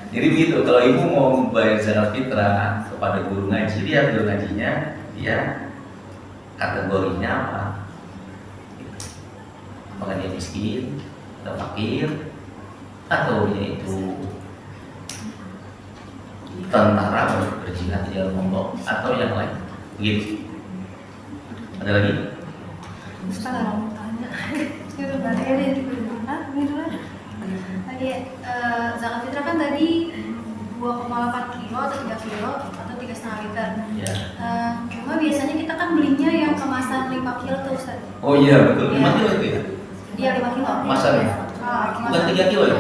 Jadi begitu, kalau ibu mau bayar zakat fitrah kepada guru ngaji, lihat guru ngajinya, dia kategorinya apa? Apakah dia miskin, atau fakir, atau dia itu tentara untuk berjihad di jalan Allah, atau yang lain? Begitu. Ada lagi? Ustaz mau tanya. Tadi zakat fitrah kan tadi 2,8 kilo atau 3 kilo atau 3,5 liter. Ya. Cuma biasanya kita kan belinya yang kemasan 5 kilo tuh Ustaz. Oh iya betul, 5 Iya. kilo itu ya? Iya 5 kilo. Kemasannya? Bukan 3 kilo ya?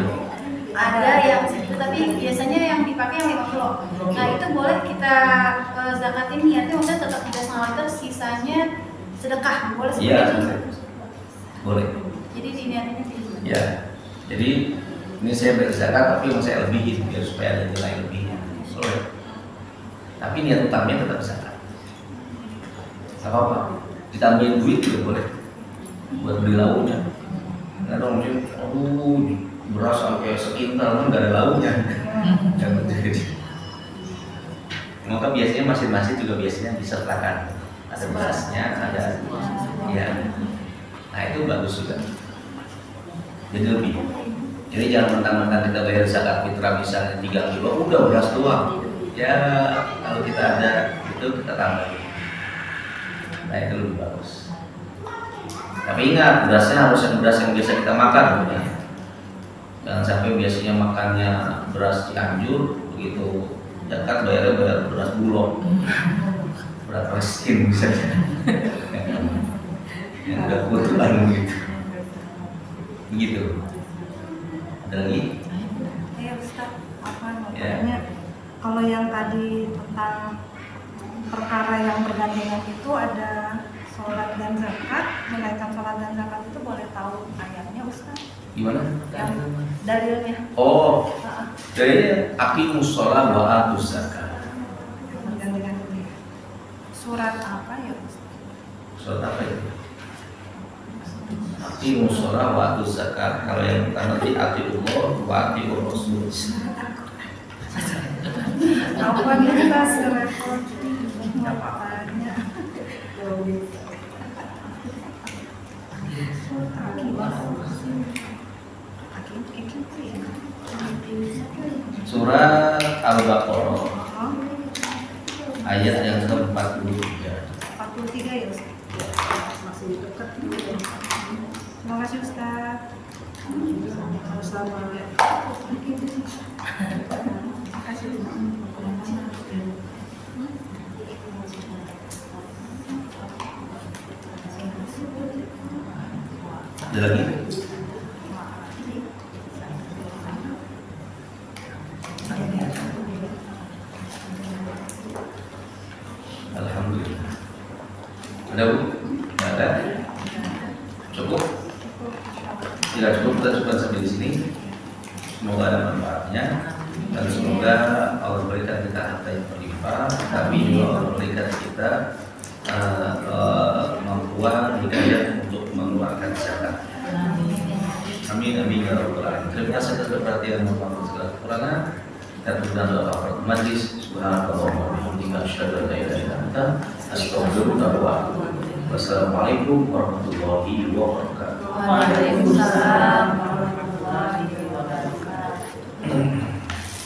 Ada yang segitu, tapi biasanya yang dipakai yang 5 kilo. Nah itu boleh kita zakatin niatnya, maksudnya tetap 3,5 liter, sisanya sedekah, boleh seperti Iya, itu? boleh. Jadi diniatinnya gitu. Ya, jadi ini saya berzakat tapi yang saya lebihin biar supaya ada nilai lebihnya. Boleh. Tapi niat utamanya tetap zakat. Gak apa-apa. Ditambahin duit juga boleh. Buat beli lauknya. Nggak dong, aduh, beras sampai sekintal kan nggak ada lauknya. Jangan terjadi. Maka biasanya masing-masing juga biasanya disertakan. Ada berasnya, ada ya. Nah itu bagus juga. Jadi lebih. Jadi jangan mentang-mentang kita bayar zakat fitrah misalnya 3 kilo, udah beras doang. Ya kalau kita ada itu kita tambahin. Nah itu lebih bagus. Tapi ingat, berasnya harus yang beras yang biasa kita makan ya. Jangan sampai biasanya makannya beras Cianjur, begitu zakat bayarnya bayar beras Bulog, beras Palestina misalnya. Yang udah kutuan gitu. Begitu. Ada lagi? Ya Ustaz, apa Ya. namanya? Kalau yang tadi tentang perkara yang bergandengan itu ada sholat dan zakat, menaikkan sholat dan zakat itu boleh tahu ayatnya Ustaz? Gimana? Yang dalilnya. Oh, Heeh, dari aqimus shalah wa atuz zakat. bergandengan ini. Surat apa ya Ustaz? Surat apa itu? Aqimus shalah wa atuz zakat. Kalau yang kita nanti atiullah wa atiur rasul. Apa nih Ustaz? Repot. Nggak apa-apanya. Surat Al-Baqarah Oh, ayat yang ke-43. 43 ya Ustaz? Masih dekat. Terima kasih Ustaz. Sama-sama. Terima kasih Ustaz. Ada lagi? Alhamdulillah. Ada Bu? Nggak ada? Cukup? Tidak cukup, kita coba sampai di sini. Semoga ada manfaatnya dan semoga Allah berikan kita harta yang berlimpah, tapi juga Allah berikan kita kemampuan hidayah untuk mengeluarkan zakat. Amin amin ya rabbal alamin. Terima kasih atas perhatian Bapak segala kekurangan. Kita tutup doa pada majlis. Subhanallah wa bihamdika asyhadu an la ilaha illa anta astaghfiruka wa atubu ilaik. Wassalamualaikum warahmatullahi wabarakatuh. Waalaikumsalam.